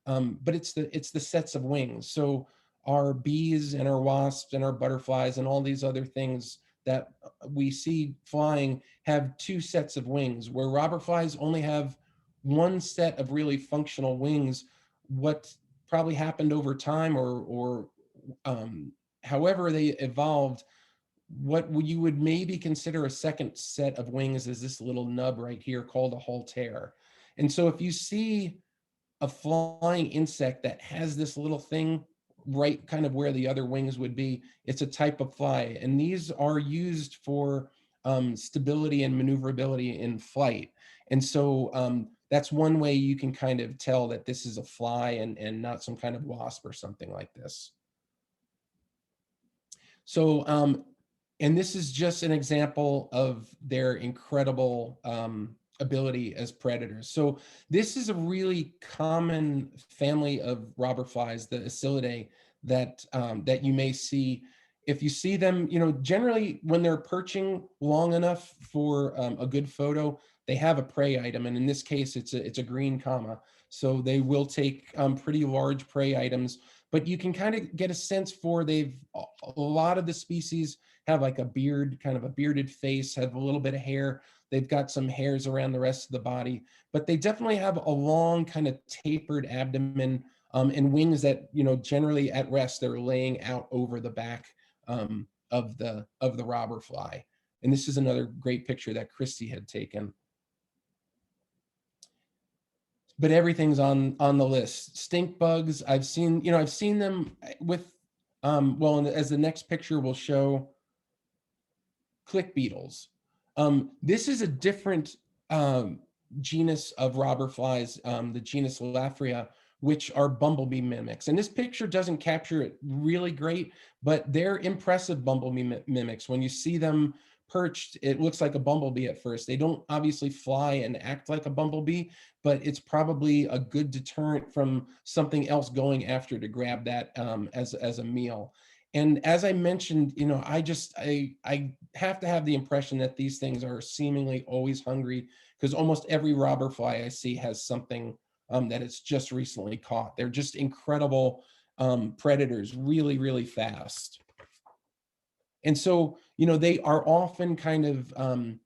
but it's the sets of wings. So our bees and our wasps and our butterflies and all these other things that we see flying have two sets of wings, where robber flies only have one set of really functional wings. What probably happened over time or however they evolved, what you would maybe consider a second set of wings is this little nub right here called a haltere. And so if you see a flying insect that has this little thing right kind of where the other wings would be. It's a type of fly, and these are used for stability and maneuverability in flight. And so that's one way you can kind of tell that this is a fly and not some kind of wasp or something like this. So, and this is just an example of their incredible ability as predators. So this is a really common family of robber flies, the Acylidae, that you may see. If you see them, generally when they're perching long enough for a good photo, they have a prey item, and in this case, it's a green comma. So they will take pretty large prey items, but you can kind of get a sense for a lot of the species have like a beard, kind of a bearded face, have a little bit of hair. They've got some hairs around the rest of the body, but they definitely have a long kind of tapered abdomen, and wings that, generally at rest, they're laying out over the back of the robber fly. And this is another great picture that Christy had taken. But everything's on the list. Stink bugs, I've seen them with, well, as the next picture will show, click beetles. This is a different genus of robber flies, the genus Lafria, which are bumblebee mimics. And this picture doesn't capture it really great, but they're impressive bumblebee mimics. When you see them perched, it looks like a bumblebee at first. They don't obviously fly and act like a bumblebee, but it's probably a good deterrent from something else going after to grab that as a meal. And as I mentioned, I have to have the impression that these things are seemingly always hungry, because almost every robber fly I see has something that it's just recently caught. They're just incredible predators, really, really fast. And so, they are often kind of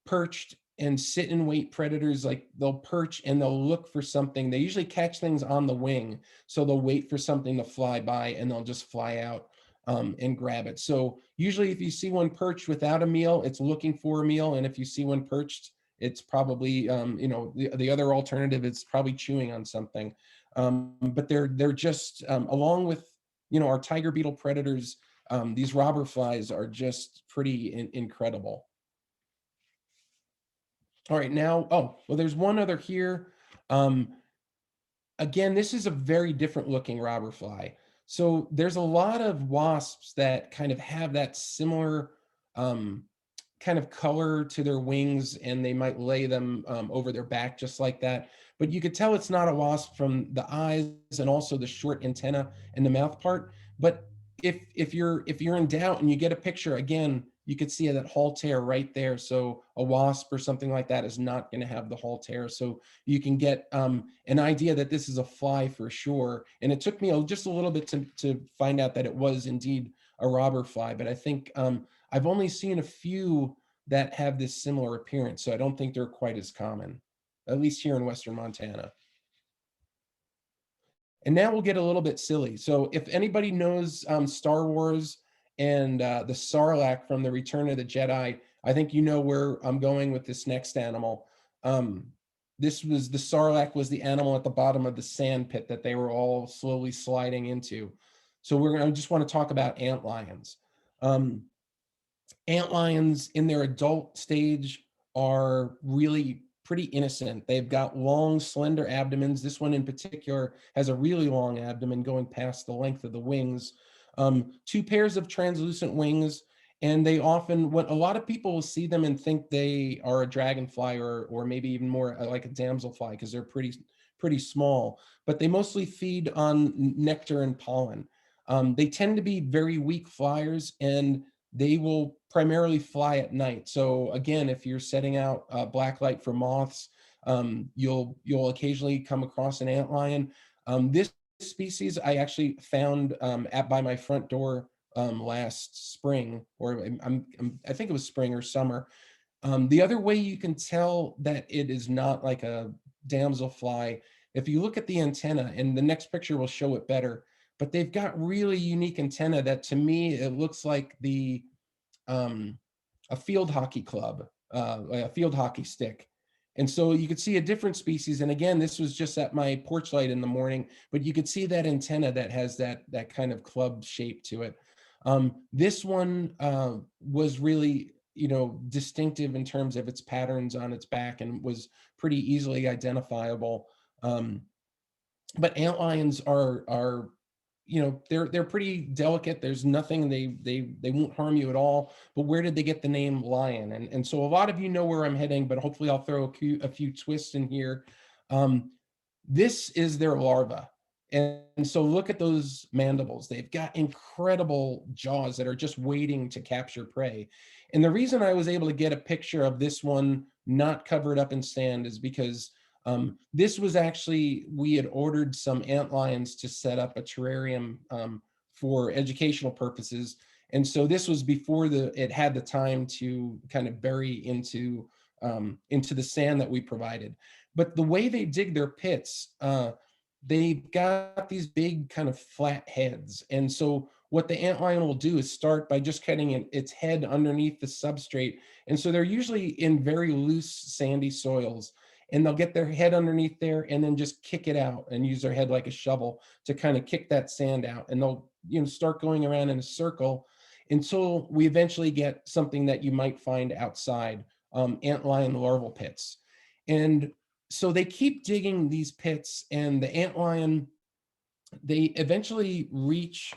perched and sit and wait predators. Like they'll perch and they'll look for something. They usually catch things on the wing. So they'll wait for something to fly by and they'll just fly out and grab it. So usually if you see one perched without a meal, it's looking for a meal. And if you see one perched, it's probably, the other alternative is probably chewing on something. But they're just, along with, our tiger beetle predators, these robber flies are just pretty incredible. All right, now, well, there's one other here. Again, this is a very different looking robber fly. So there's a lot of wasps that kind of have that similar kind of color to their wings, and they might lay them over their back just like that. But you could tell it's not a wasp from the eyes and also the short antenna and the mouth part. But if you're in doubt and you get a picture, again, you could see that hall tear right there. So a wasp or something like that is not going to have the hall tear. So you can get an idea that this is a fly for sure. And it took me just a little bit to find out that it was indeed a robber fly. But I think I've only seen a few that have this similar appearance. So I don't think they're quite as common, at least here in Western Montana. And now we'll get a little bit silly. So if anybody knows Star Wars and the Sarlacc from the Return of the Jedi, I think you know where I'm going with this next animal. This was the Sarlacc was the animal at the bottom of the sand pit that they were all slowly sliding into. So I just want to talk about ant lions. Ant lions in their adult stage are really pretty innocent. They've got long, slender abdomens. This one in particular has a really long abdomen going past the length of the wings. Two pairs of translucent wings, and they often, what a lot of people will see them and think they are a dragonfly or maybe even more like a damselfly because they're pretty small, but they mostly feed on nectar and pollen. They tend to be very weak flyers, and they will primarily fly at night. So again, if you're setting out blacklight for moths, you'll occasionally come across an antlion. This species I actually found by my front door last spring, or I think it was spring or summer. The other way you can tell that it is not like a damselfly, if you look at the antenna, and the next picture will show it better, but they've got really unique antenna that to me, it looks like a field hockey club, a field hockey stick. And so you could see a different species. And again, this was just at my porch light in the morning, but you could see that antenna that has that kind of club shape to it. This one was really, distinctive in terms of its patterns on its back and was pretty easily identifiable. Um, but antlions are they're pretty delicate. There's nothing, they won't harm you at all. But where did they get the name lion? And so a lot of you know where I'm heading, but hopefully I'll throw a few twists in here. um, this is their larva. And so look at those mandibles. They've got incredible jaws that are just waiting to capture prey. And the reason I was able to get a picture of this one not covered up in sand is because this was actually, we had ordered some ant lions to set up a terrarium for educational purposes. And so this was before it had the time to kind of bury into the sand that we provided. But the way they dig their pits, they've got these big kind of flat heads. And so what the antlion will do is start by just cutting its head underneath the substrate. And so they're usually in very loose, sandy soils. And they'll get their head underneath there and then just kick it out and use their head like a shovel to kind of kick that sand out. And they'll start going around in a circle until we eventually get something that you might find outside, antlion larval pits. And so they keep digging these pits, and the antlion, they eventually reach,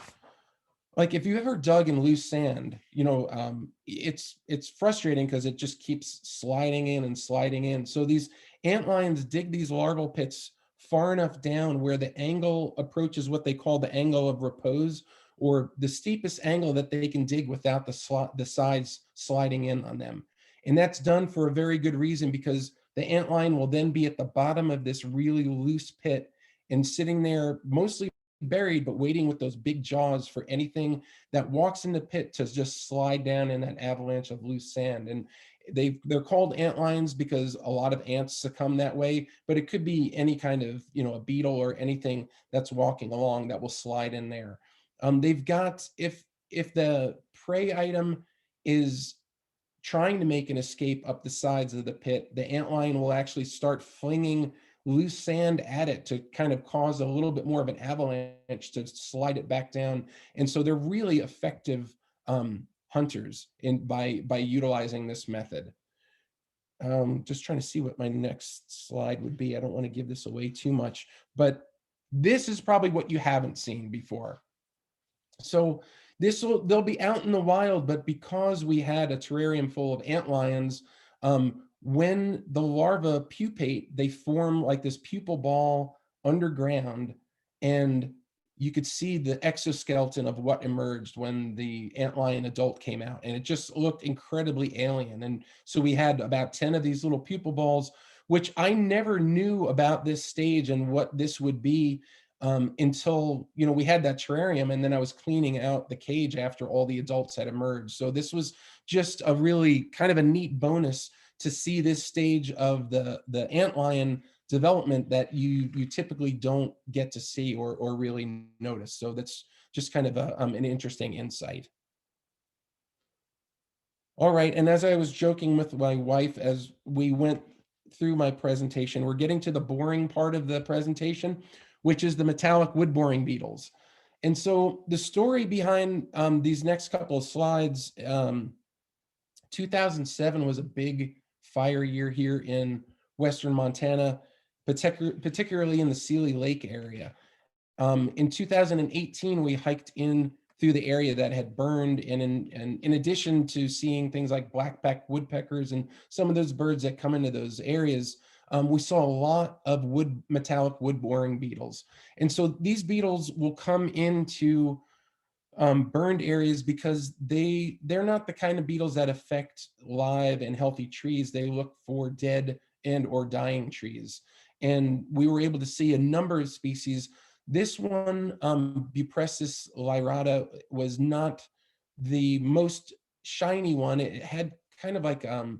like if you ever dug in loose sand, it's frustrating because it just keeps sliding in and sliding in. So these antlions dig these larval pits far enough down where the angle approaches what they call the angle of repose, or the steepest angle that they can dig without the sides sliding in on them. And that's done for a very good reason, because the antlion will then be at the bottom of this really loose pit and sitting there mostly buried, but waiting with those big jaws for anything that walks in the pit to just slide down in that avalanche of loose sand. And they're called ant lions because a lot of ants succumb that way, but it could be any kind of, a beetle or anything that's walking along that will slide in there. They've got, if the prey item is trying to make an escape up the sides of the pit, the antlion will actually start flinging loose sand at it to kind of cause a little bit more of an avalanche to slide it back down. And so they're really effective hunters by utilizing this method. Just trying to see what my next slide would be. I don't want to give this away too much, but this is probably what you haven't seen before. So they'll be out in the wild, but because we had a terrarium full of antlions, when the larvae pupate, they form like this pupal ball underground, and you could see the exoskeleton of what emerged when the antlion adult came out, and it just looked incredibly alien. And so we had about 10 of these little pupal balls, which I never knew about this stage and what this would be until we had that terrarium, and then I was cleaning out the cage after all the adults had emerged. So this was just a really kind of a neat bonus to see this stage of the antlion development that you typically don't get to see or really notice. So that's just kind of an interesting insight. All right, and as I was joking with my wife as we went through my presentation, we're getting to the boring part of the presentation, which is the metallic wood boring beetles. And so the story behind these next couple of slides, 2007 was a big fire year here in Western Montana, particularly in the Seeley Lake area. In 2018, we hiked in through the area that had burned, and in addition to seeing things like black-backed woodpeckers and some of those birds that come into those areas, we saw a lot of metallic wood boring beetles. And so these beetles will come into burned areas because they're not the kind of beetles that affect live and healthy trees. They look for dead and or dying trees. And we were able to see a number of species. This one, Bupressis lyrata, was not the most shiny one. It had kind of like a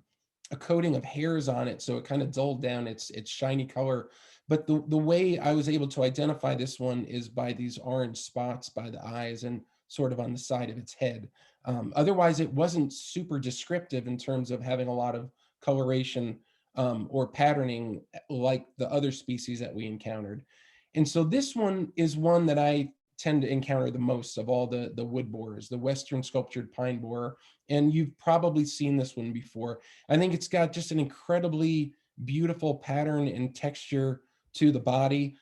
coating of hairs on it, so it kind of dulled down its shiny color. But the way I was able to identify this one is by these orange spots by the eyes and sort of on the side of its head. Otherwise, it wasn't super descriptive in terms of having a lot of coloration or patterning like the other species that we encountered. And so this one is one that I tend to encounter the most of all the wood borers, the Western sculptured pine borer. And you've probably seen this one before. I think it's got just an incredibly beautiful pattern and texture to the body.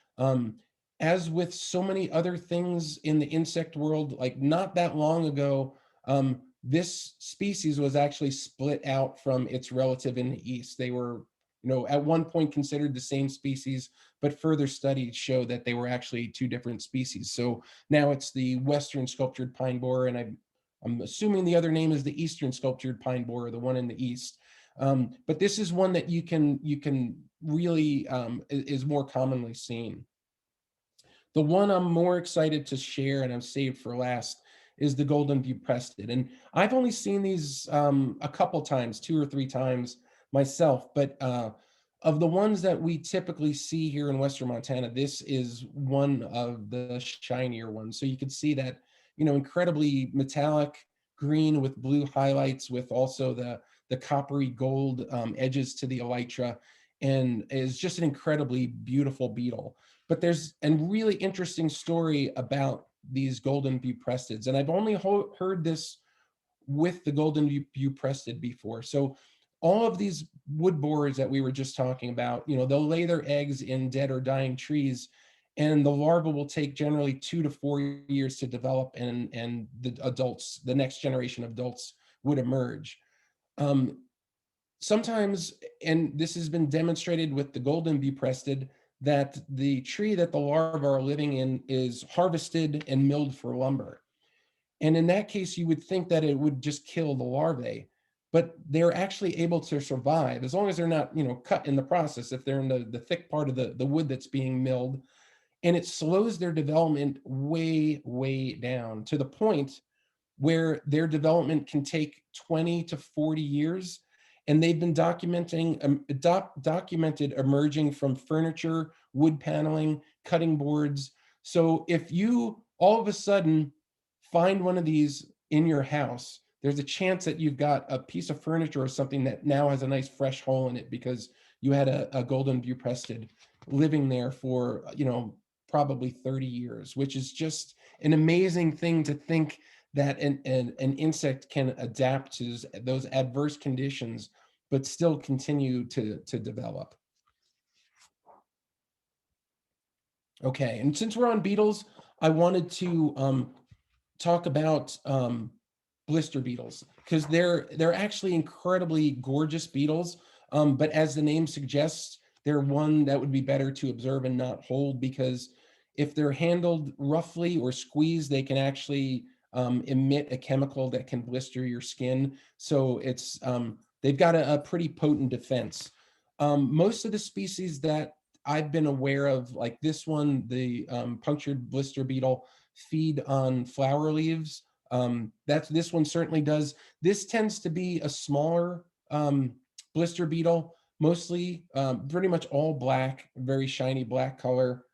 As with so many other things in the insect world, like not that long ago, this species was actually split out from its relative in the east. They were, at one point considered the same species, but further studies show that they were actually two different species. So now it's the Western sculptured pine borer, and I'm assuming the other name is the Eastern sculptured pine borer, the one in the east. But this is one that you can really is more commonly seen. The one I'm more excited to share and I've saved for last is the golden buprested. And I've only seen these a couple times, 2 or 3 times myself, but of the ones that we typically see here in Western Montana, this is one of the shinier ones. So you can see that, incredibly metallic green with blue highlights, with also the coppery gold edges to the elytra, and is just an incredibly beautiful beetle. But there's a really interesting story about these golden buprestids, and I've only heard this with the golden buprestid before. So all of these wood borers that we were just talking about, they'll lay their eggs in dead or dying trees, and the larva will take generally 2 to 4 years to develop, and the next generation of adults would emerge. Sometimes, and this has been demonstrated with the golden buprestid, that the tree that the larvae are living in is harvested and milled for lumber. And in that case, you would think that it would just kill the larvae, but they're actually able to survive as long as they're not, cut in the process, if they're in the thick part of the wood that's being milled. And it slows their development way, way down to the point where their development can take 20 to 40 years. And they've been documented emerging from furniture, wood paneling, cutting boards. So if you all of a sudden find one of these in your house, there's a chance that you've got a piece of furniture or something that now has a nice fresh hole in it because you had a golden buprestid living there for, probably 30 years, which is just an amazing thing to think that an insect can adapt to those adverse conditions, but still continue to develop. Okay, and since we're on beetles, I wanted to talk about blister beetles, because they're actually incredibly gorgeous beetles, but as the name suggests, they're one that would be better to observe and not hold, because if they're handled roughly or squeezed, they can actually emit a chemical that can blister your skin. So it's they've got a pretty potent defense. Most of the species that I've been aware of, like this one, the punctured blister beetle, feed on flower leaves. This one certainly does. This tends to be a smaller blister beetle, mostly pretty much all black, very shiny black color.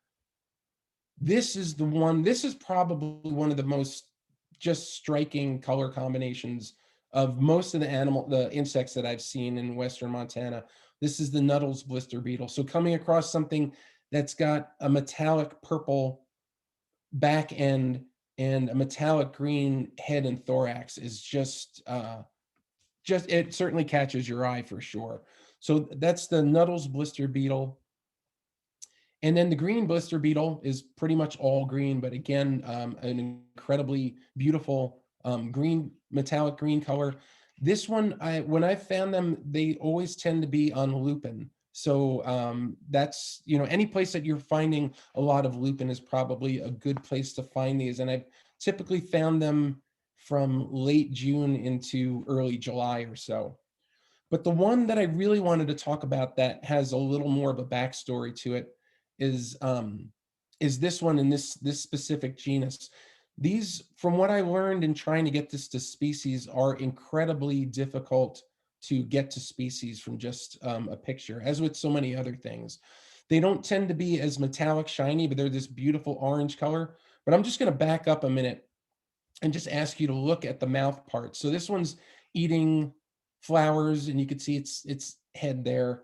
This is the one, this is probably one of the most just striking color combinations of most of the insects that I've seen in Western Montana. This is the Nuttall's blister beetle. So coming across something that's got a metallic purple back end and a metallic green head and thorax is just it certainly catches your eye for sure. So that's the Nuttall's blister beetle. And then the green blister beetle is pretty much all green, but again, an incredibly beautiful green, metallic green color. This one, when I found them, they always tend to be on lupin. So that's, any place that you're finding a lot of lupin is probably a good place to find these. And I've typically found them from late June into early July or so. But the one that I really wanted to talk about that has a little more of a backstory to it is this one in this specific genus. These, from what I learned in trying to get this to species, are incredibly difficult to get to species from just a picture, as with so many other things. They don't tend to be as metallic shiny, but they're this beautiful orange color. But I'm just going to back up a minute and just ask you to look at the mouth part. So this one's eating flowers, and you can see its head there.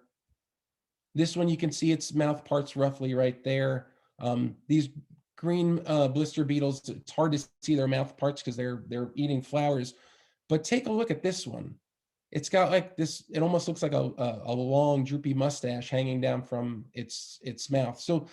This one, you can see its mouth parts roughly right there. These green blister beetles, it's hard to see their mouth parts because they're eating flowers. But take a look at this one. It's got like this, it almost looks like a long droopy mustache hanging down from its mouth. So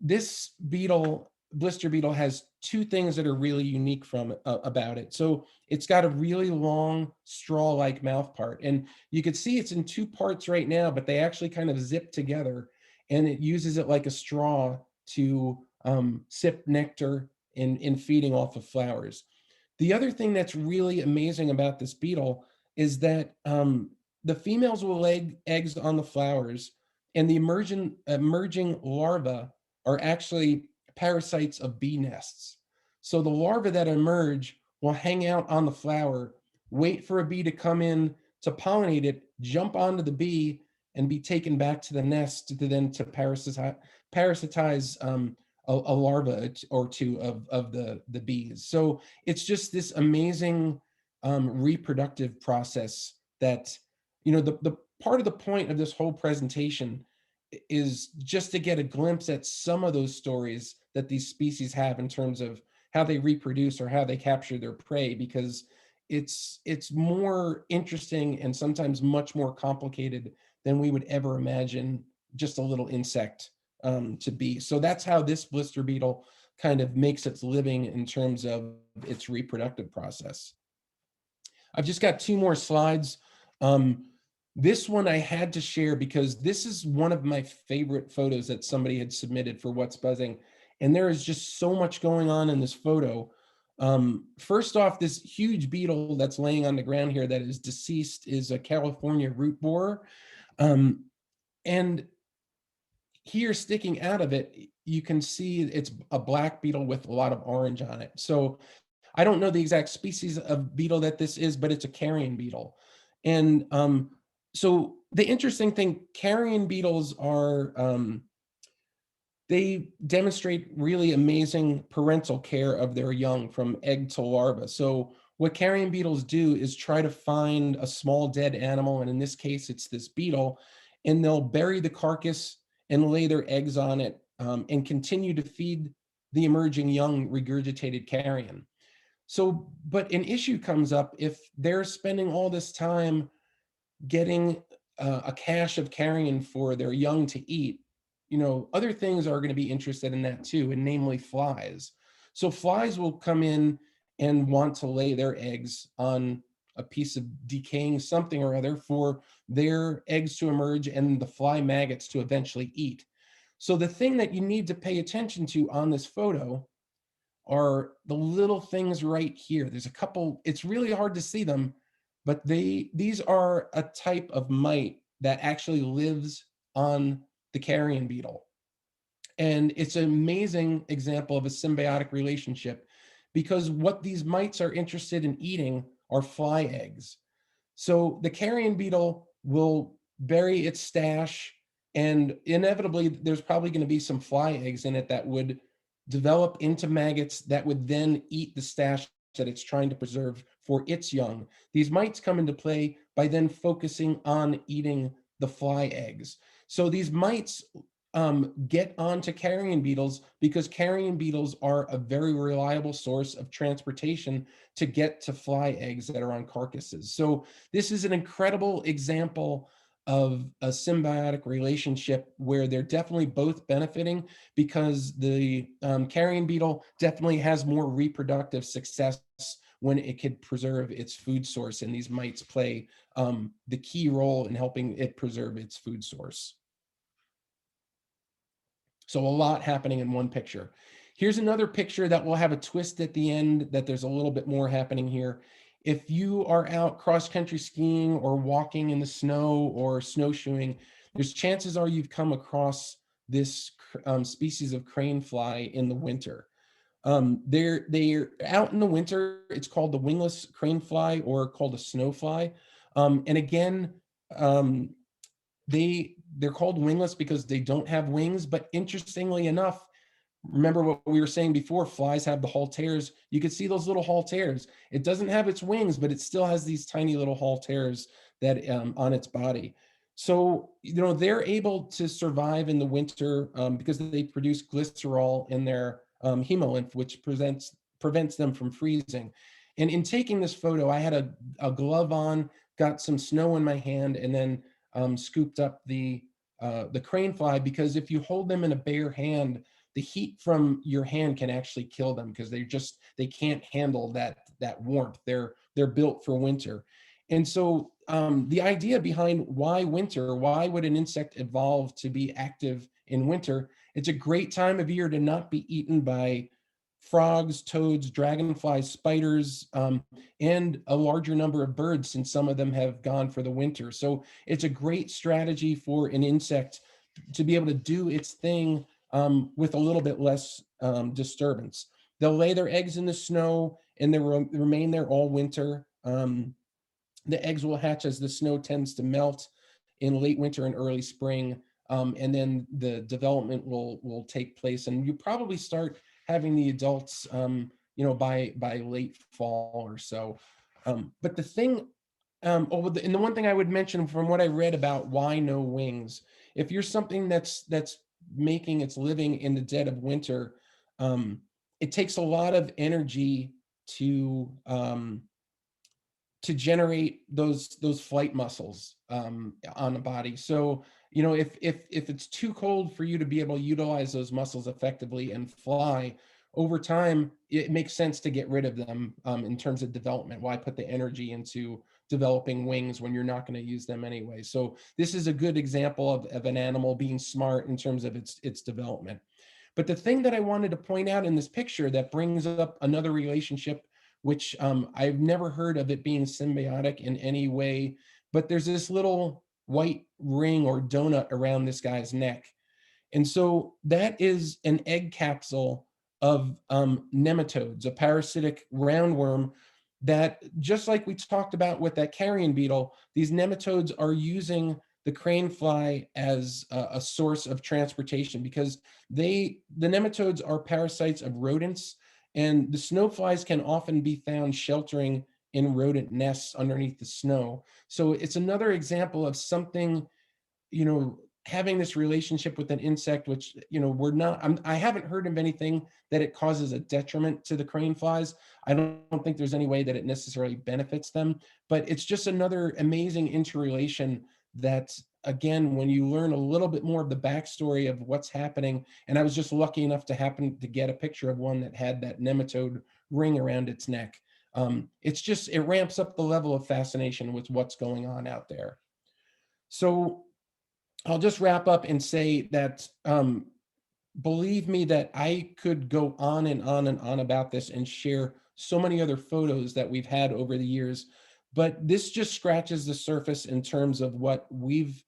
this beetle, blister beetle, has two things that are really unique from about it. So it's got a really long straw-like mouth part, and you could see it's in two parts right now, but they actually kind of zip together, and it uses it like a straw to sip nectar in feeding off of flowers. The other thing that's really amazing about this beetle is that the females will lay eggs on the flowers, and the emerging larvae are actually parasites of bee nests. So the larvae that emerge will hang out on the flower, wait for a bee to come in to pollinate it, jump onto the bee, and be taken back to the nest to then to parasitize a larva or two of the bees. So it's just this amazing reproductive process that, you know, the part of the point of this whole presentation is just to get a glimpse at some of those stories that these species have in terms of how they reproduce or how they capture their prey, because it's more interesting and sometimes much more complicated than we would ever imagine just a little insect to be. So that's how this blister beetle kind of makes its living in terms of its reproductive process. I've just got two more slides. This one I had to share because this is one of my favorite photos that somebody had submitted for What's Buzzing. And there is just so much going on in this photo. First off, this huge beetle that's laying on the ground here that is deceased is a California root borer. And here sticking out of it, you can see it's a black beetle with a lot of orange on it. So I don't know the exact species of beetle that this is, but it's a carrion beetle. And so the interesting thing, carrion beetles are, they demonstrate really amazing parental care of their young from egg to larva. So what carrion beetles do is try to find a small dead animal, and in this case, it's this beetle, and they'll bury the carcass and lay their eggs on it and continue to feed the emerging young regurgitated carrion. So, but an issue comes up if they're spending all this time getting a cache of carrion for their young to eat, you know, other things are going to be interested in that too, and namely flies. So flies will come in and want to lay their eggs on a piece of decaying something or other for their eggs to emerge and the fly maggots to eventually eat. So the thing that you need to pay attention to on this photo are the little things right here. There's a couple, it's really hard to see them, but these are a type of mite that actually lives on the carrion beetle. And it's an amazing example of a symbiotic relationship, because what these mites are interested in eating are fly eggs. So the carrion beetle will bury its stash, and inevitably there's probably going to be some fly eggs in it that would develop into maggots that would then eat the stash that it's trying to preserve for its young. These mites come into play by then focusing on eating the fly eggs. So these mites get onto carrion beetles because carrion beetles are a very reliable source of transportation to get to fly eggs that are on carcasses. So this is an incredible example of a symbiotic relationship where they're definitely both benefiting, because the carrion beetle definitely has more reproductive success when it could preserve its food source, and these mites play the key role in helping it preserve its food source. So a lot happening in one picture. Here's another picture that will have a twist at the end, that there's a little bit more happening here. If you are out cross-country skiing or walking in the snow or snowshoeing, there's chances are you've come across this species of crane fly in the winter. They're out in the winter. It's called the wingless crane fly, or called a snow fly. And again, they're called wingless because they don't have wings. But interestingly enough, remember what we were saying before, flies have the halteres. You can see those little halteres. It doesn't have its wings, but it still has these tiny little halteres that on its body. So, they're able to survive in the winter because they produce glycerol in their hemolymph, which prevents them from freezing. And in taking this photo, I had a glove on, got some snow in my hand, and then scooped up the crane fly, because if you hold them in a bare hand, the heat from your hand can actually kill them, because they can't handle that warmth. They're built for winter. And so the idea behind why winter, why would an insect evolve to be active in winter? It's a great time of year to not be eaten by frogs, toads, dragonflies, spiders, and a larger number of birds, since some of them have gone for the winter. So it's a great strategy for an insect to be able to do its thing with a little bit less disturbance. They'll lay their eggs in the snow and they remain there all winter. The eggs will hatch as the snow tends to melt in late winter and early spring. And then the development will take place. And you probably start having the adults, by late fall or so. But the thing, and the one thing I would mention from what I read about why no wings, if you're something that's making its living in the dead of winter, it takes a lot of energy to generate those flight muscles on the body. So, if it's too cold for you to be able to utilize those muscles effectively and fly, over time, it makes sense to get rid of them in terms of development. Why put the energy into developing wings when you're not going to use them anyway? So this is a good example of an animal being smart in terms of its development. But the thing that I wanted to point out in this picture that brings up another relationship, which I've never heard of it being symbiotic in any way, but there's this little white ring or donut around this guy's neck. And so that is an egg capsule of nematodes, a parasitic roundworm that, just like we talked about with that carrion beetle, these nematodes are using the crane fly as a source of transportation, because the nematodes are parasites of rodents, and the snow flies can often be found sheltering in rodent nests underneath the snow. So it's another example of something, having this relationship with an insect, which, I haven't heard of anything that it causes a detriment to the crane flies. I don't think there's any way that it necessarily benefits them, but it's just another amazing interrelation that, again, when you learn a little bit more of the backstory of what's happening, and I was just lucky enough to happen to get a picture of one that had that nematode ring around its neck. It ramps up the level of fascination with what's going on out there. So I'll just wrap up and say that believe me that I could go on and on and on about this and share so many other photos that we've had over the years, but this just scratches the surface in terms of what we've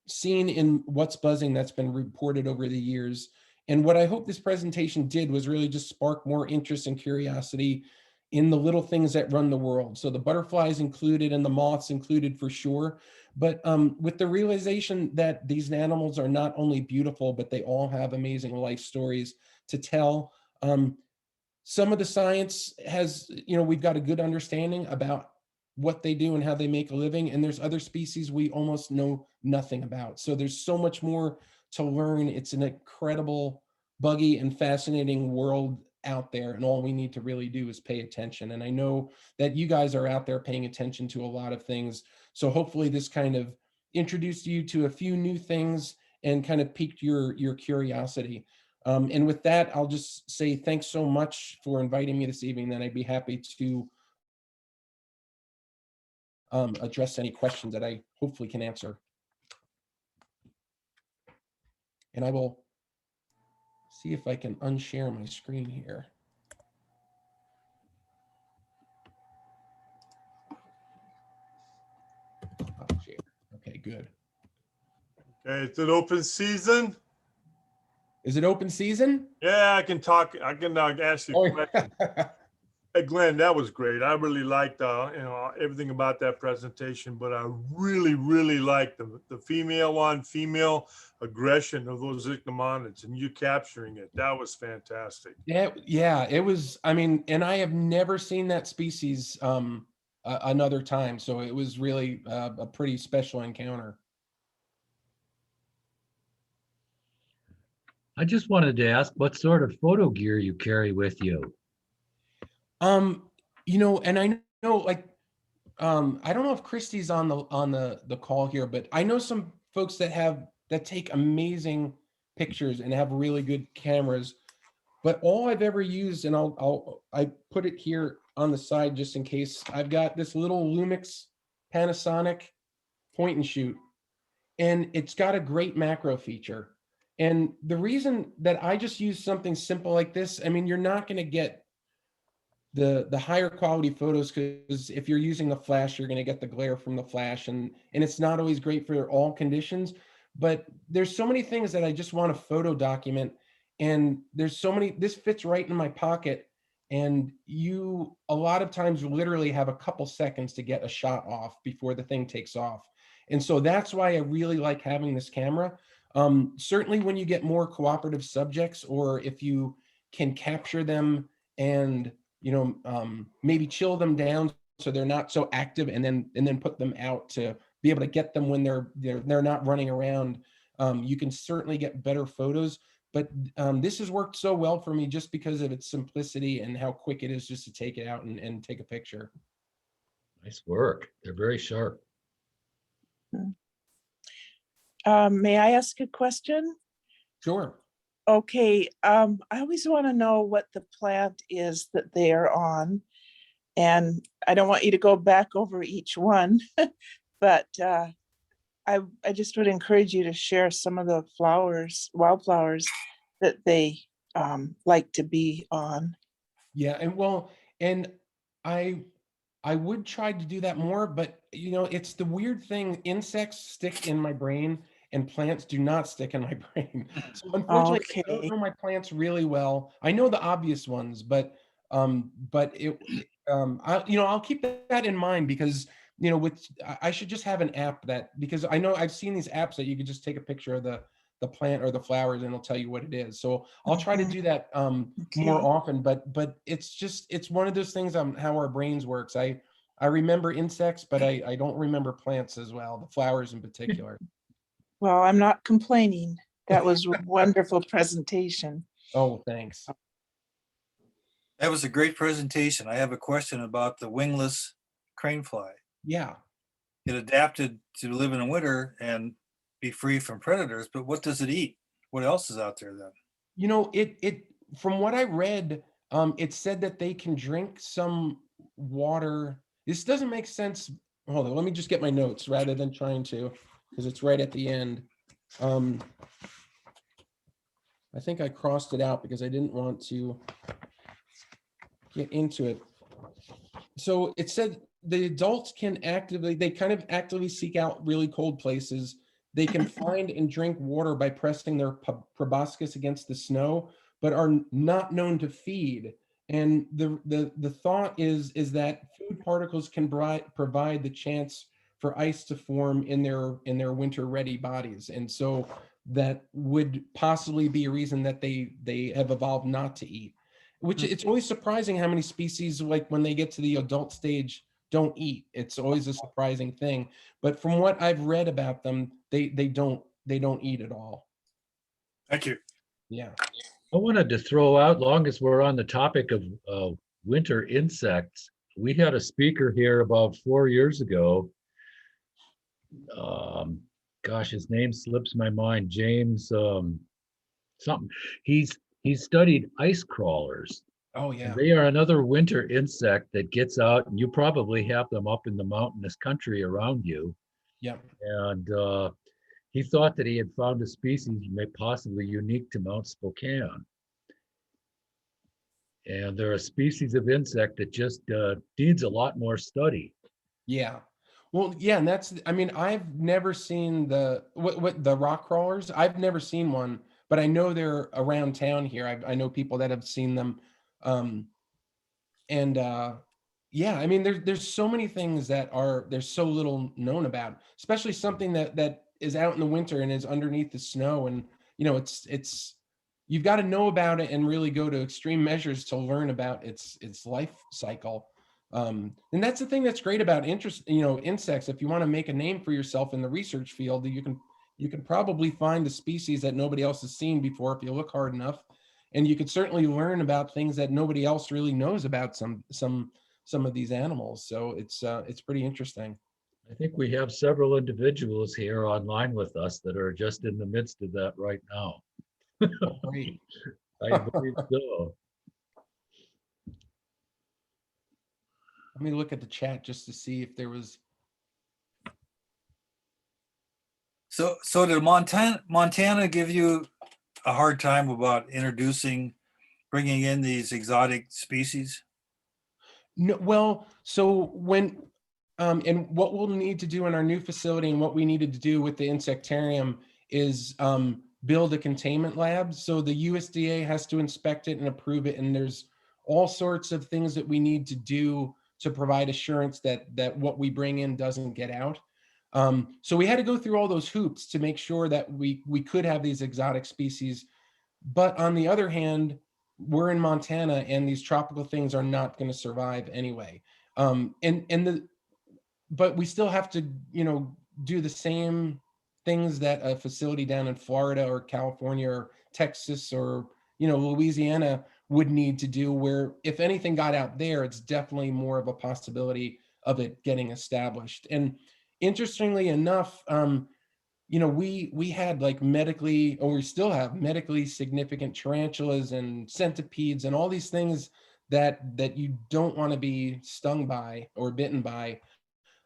seen in What's Buzzing that's been reported over the years. And what I hope this presentation did was really just spark more interest and curiosity in the little things that run the world. So the butterflies included and the moths included for sure. But with the realization that these animals are not only beautiful, but they all have amazing life stories to tell. Some of the science has, we've got a good understanding about what they do and how they make a living. And there's other species we almost know nothing about. So there's so much more to learn. It's an incredible, buggy and fascinating world out there. And all we need to really do is pay attention. And I know that you guys are out there paying attention to a lot of things. So hopefully this kind of introduced you to a few new things and kind of piqued your curiosity. And with that, I'll just say thanks so much for inviting me this evening. Then I'd be happy to address any questions that I hopefully can answer. And I will see if I can unshare my screen here. Unshare. Okay, good. Okay, it's an open season. Is it open season? Yeah, I can talk. I can ask you a question. Hey, Glenn, that was great. I really liked everything about that presentation, but I really, really liked the female aggression of those ichneumonids and you capturing it. That was fantastic. Yeah, it was. I mean, and I have never seen that species another time, so it was really a pretty special encounter. I just wanted to ask what sort of photo gear you carry with you. You know, and I know like I don't know if Christy's on the call here, but I know some folks that take amazing pictures and have really good cameras. But all I've ever used, and I put it here on the side just in case. I've got this little Lumix Panasonic point and shoot, and it's got a great macro feature. And the reason that I just use something simple like this, I mean, you're not going to get the higher quality photos because if you're using the flash, you're going to get the glare from the flash, and it's not always great for all conditions. But there's so many things that I just want to photo document, and there's so many. This fits right in my pocket, and you a lot of times literally have a couple seconds to get a shot off before the thing takes off. And so that's why I really like having this camera. Certainly when you get more cooperative subjects, or if you can capture them and maybe chill them down so they're not so active, and then put them out to be able to get them when they're not running around. You can certainly get better photos, but this has worked so well for me just because of its simplicity and how quick it is just to take it out and take a picture. Nice work. They're very sharp. May I ask a question? Sure. Okay, I always want to know what the plant is that they are on. And I don't want you to go back over each one, but I just would encourage you to share some of the wildflowers that they like to be on. Yeah, and I would try to do that more, but it's the weird thing. Insects stick in my brain and plants do not stick in my brain. So unfortunately, I don't Okay. know my plants really well. I know the obvious ones, but I'll keep that in mind because I should just have an app because I know I've seen these apps that you can just take a picture of the plant or the flowers and it'll tell you what it is. So I'll try to do that more Okay. often, but it's one of those things on how our brains works. I remember insects, but I don't remember plants as well, the flowers in particular. Well, I'm not complaining. That was a wonderful presentation. Oh, thanks. That was a great presentation. I have a question about the wingless crane fly. Yeah. It adapted to live in the winter and be free from predators, but what does it eat? What else is out there then? It from what I read, it said that they can drink some water. This doesn't make sense. Hold on, let me just get my notes rather than trying to, because it's right at the end. I think I crossed it out because I didn't want to get into it. So it said the adults can kind of actively seek out really cold places. They can find and drink water by pressing their proboscis against the snow, but are not known to feed. And the thought is that food particles can provide the chance for ice to form in their winter ready bodies. And so that would possibly be a reason that they have evolved not to eat, which it's always surprising how many species, like when they get to the adult stage, don't eat. It's always a surprising thing. But from what I've read about them, they don't eat at all. Thank you. Yeah. I wanted to throw out, long as we're on the topic of winter insects, we had a speaker here about 4 years ago. Gosh, his name slips my mind. James something. He studied ice crawlers. Oh yeah. And they are another winter insect that gets out, and you probably have them up in the mountainous country around you. Yep. And he thought that he had found a species possibly unique to Mount Spokane. And they're a species of insect that just needs a lot more study. Yeah. Well, yeah, and I've never seen the rock crawlers. I've never seen one, but I know they're around town here. I know people that have seen them. Yeah, I mean, there's so many things that there's so little known about, especially something that is out in the winter and is underneath the snow. And, it's you've got to know about it and really go to extreme measures to learn about its life cycle. And that's the thing that's great about insects. If you want to make a name for yourself in the research field, you you can probably find a species that nobody else has seen before if you look hard enough. And you could certainly learn about things that nobody else really knows about some of these animals. So it's pretty interesting. I think we have several individuals here online with us that are just in the midst of that right now. Great. I believe so. Let me look at the chat just to see if there was. So did Montana give you a hard time about bringing in these exotic species? No, well, so when and what we'll need to do in our new facility and what we needed to do with the Insectarium is build a containment lab. So the USDA has to inspect it and approve it, and there's all sorts of things that we need to do to provide assurance that what we bring in doesn't get out. So we had to go through all those hoops to make sure that we could have these exotic species. But on the other hand, we're in Montana and these tropical things are not going to survive anyway. But we still have to, do the same things that a facility down in Florida or California or Texas or, Louisiana would need to do, where if anything got out there, it's definitely more of a possibility of it getting established. And interestingly enough, we had like medically, or we still have medically significant tarantulas and centipedes and all these things that you don't want to be stung by or bitten by.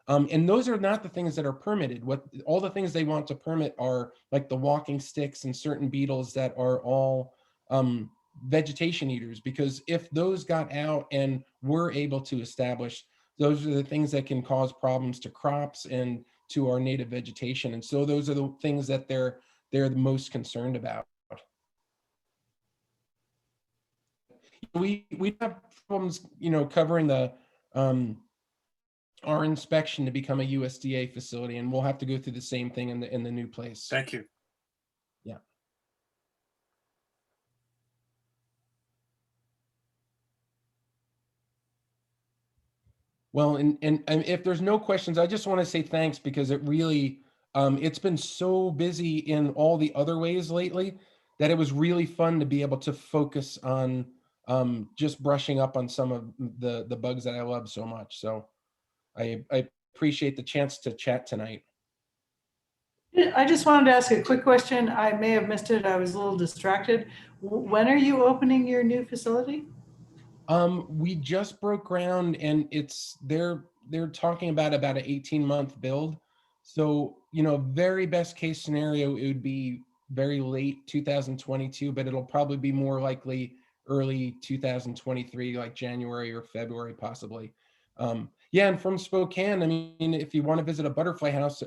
And those are not the things that are permitted. All the things they want to permit are like the walking sticks and certain beetles that are all vegetation eaters, because if those got out and were able to establish, those are the things that can cause problems to crops and to our native vegetation. And so those are the things that they're the most concerned about. We have problems, covering the our inspection to become a USDA facility, and we'll have to go through the same thing in the new place. Thank you. Yeah. Well, and if there's no questions, I just want to say thanks, because it really, it's been so busy in all the other ways lately that it was really fun to be able to focus on just brushing up on some of the bugs that I love so much. So I appreciate the chance to chat tonight. I just wanted to ask a quick question. I may have missed it. I was a little distracted. When are you opening your new facility? We just broke ground, and they're talking about an 18-month build. So, very best case scenario, it would be very late 2022, but it'll probably be more likely early 2023, like January or February, possibly. Yeah, and from Spokane, I mean, if you want to visit a butterfly house,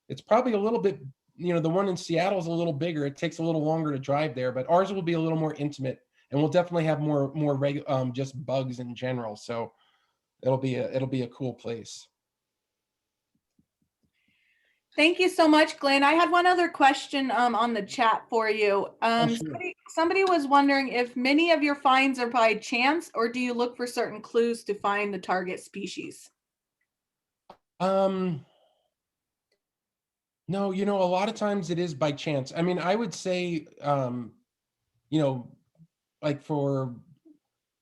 it's probably a little bit, the one in Seattle is a little bigger. It takes a little longer to drive there, but ours will be a little more intimate. And we'll definitely have more just bugs in general. So it'll be a cool place. Thank you so much, Glenn. I had one other question on the chat for you. Sure. Somebody was wondering if many of your finds are by chance, or do you look for certain clues to find the target species? No, a lot of times it is by chance. I mean, I would say, like for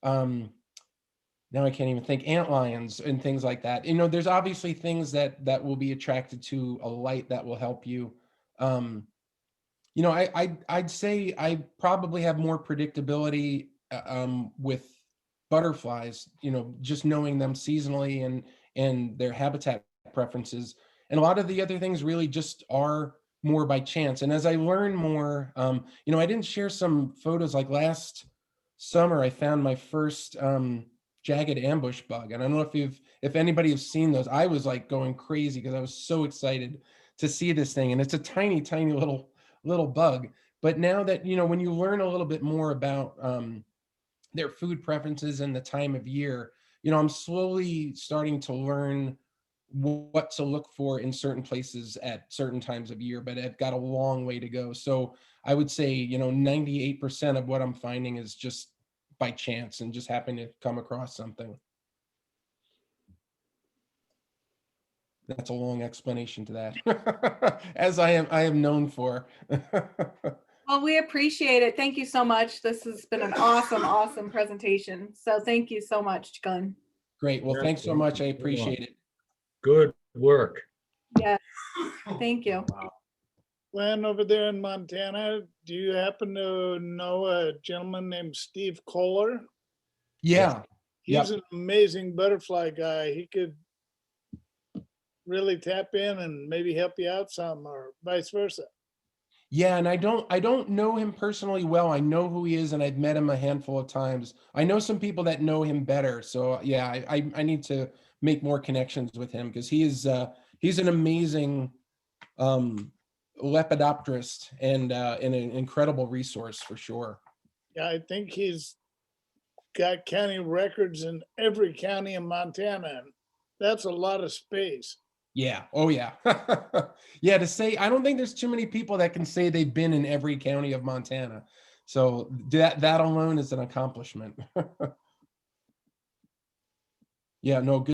now I can't even think, antlions and things like that. There's obviously things that will be attracted to a light that will help you. I'd say I probably have more predictability with butterflies, just knowing them seasonally and their habitat preferences. And a lot of the other things really just are more by chance. And as I learn more, I didn't share some photos. Like last summer, I found my first jagged ambush bug. And I don't know if anybody has seen those. I was like going crazy because I was so excited to see this thing. And it's a tiny, tiny little bug. But now that, when you learn a little bit more about their food preferences and the time of year, I'm slowly starting to learn what to look for in certain places at certain times of year, but I've got a long way to go. So I would say, 98% of what I'm finding is just by chance and just happen to come across something. That's a long explanation to that, as I am known for. Well, we appreciate it. Thank you so much. This has been an awesome, awesome presentation. So thank you so much, Glenn. Great. Well, Yeah, thanks so thank much. you I so much. appreciate it. Good work. Yeah, thank you. Glenn, over there in Montana, do you happen to know a gentleman named Steve Kohler? Yeah. He's an amazing butterfly guy. He could really tap in and maybe help you out some, or vice versa. Yeah, and I don't know him personally well. I know who he is, and I've met him a handful of times. I know some people that know him better. So yeah, I need to make more connections with him, because he's an amazing lepidopterist and an incredible resource for sure. Yeah, I think he's got county records in every county in Montana. And that's a lot of space. Yeah. Oh yeah. Yeah, to say, I don't think there's too many people that can say they've been in every county of Montana. So that alone is an accomplishment. Yeah, no, good.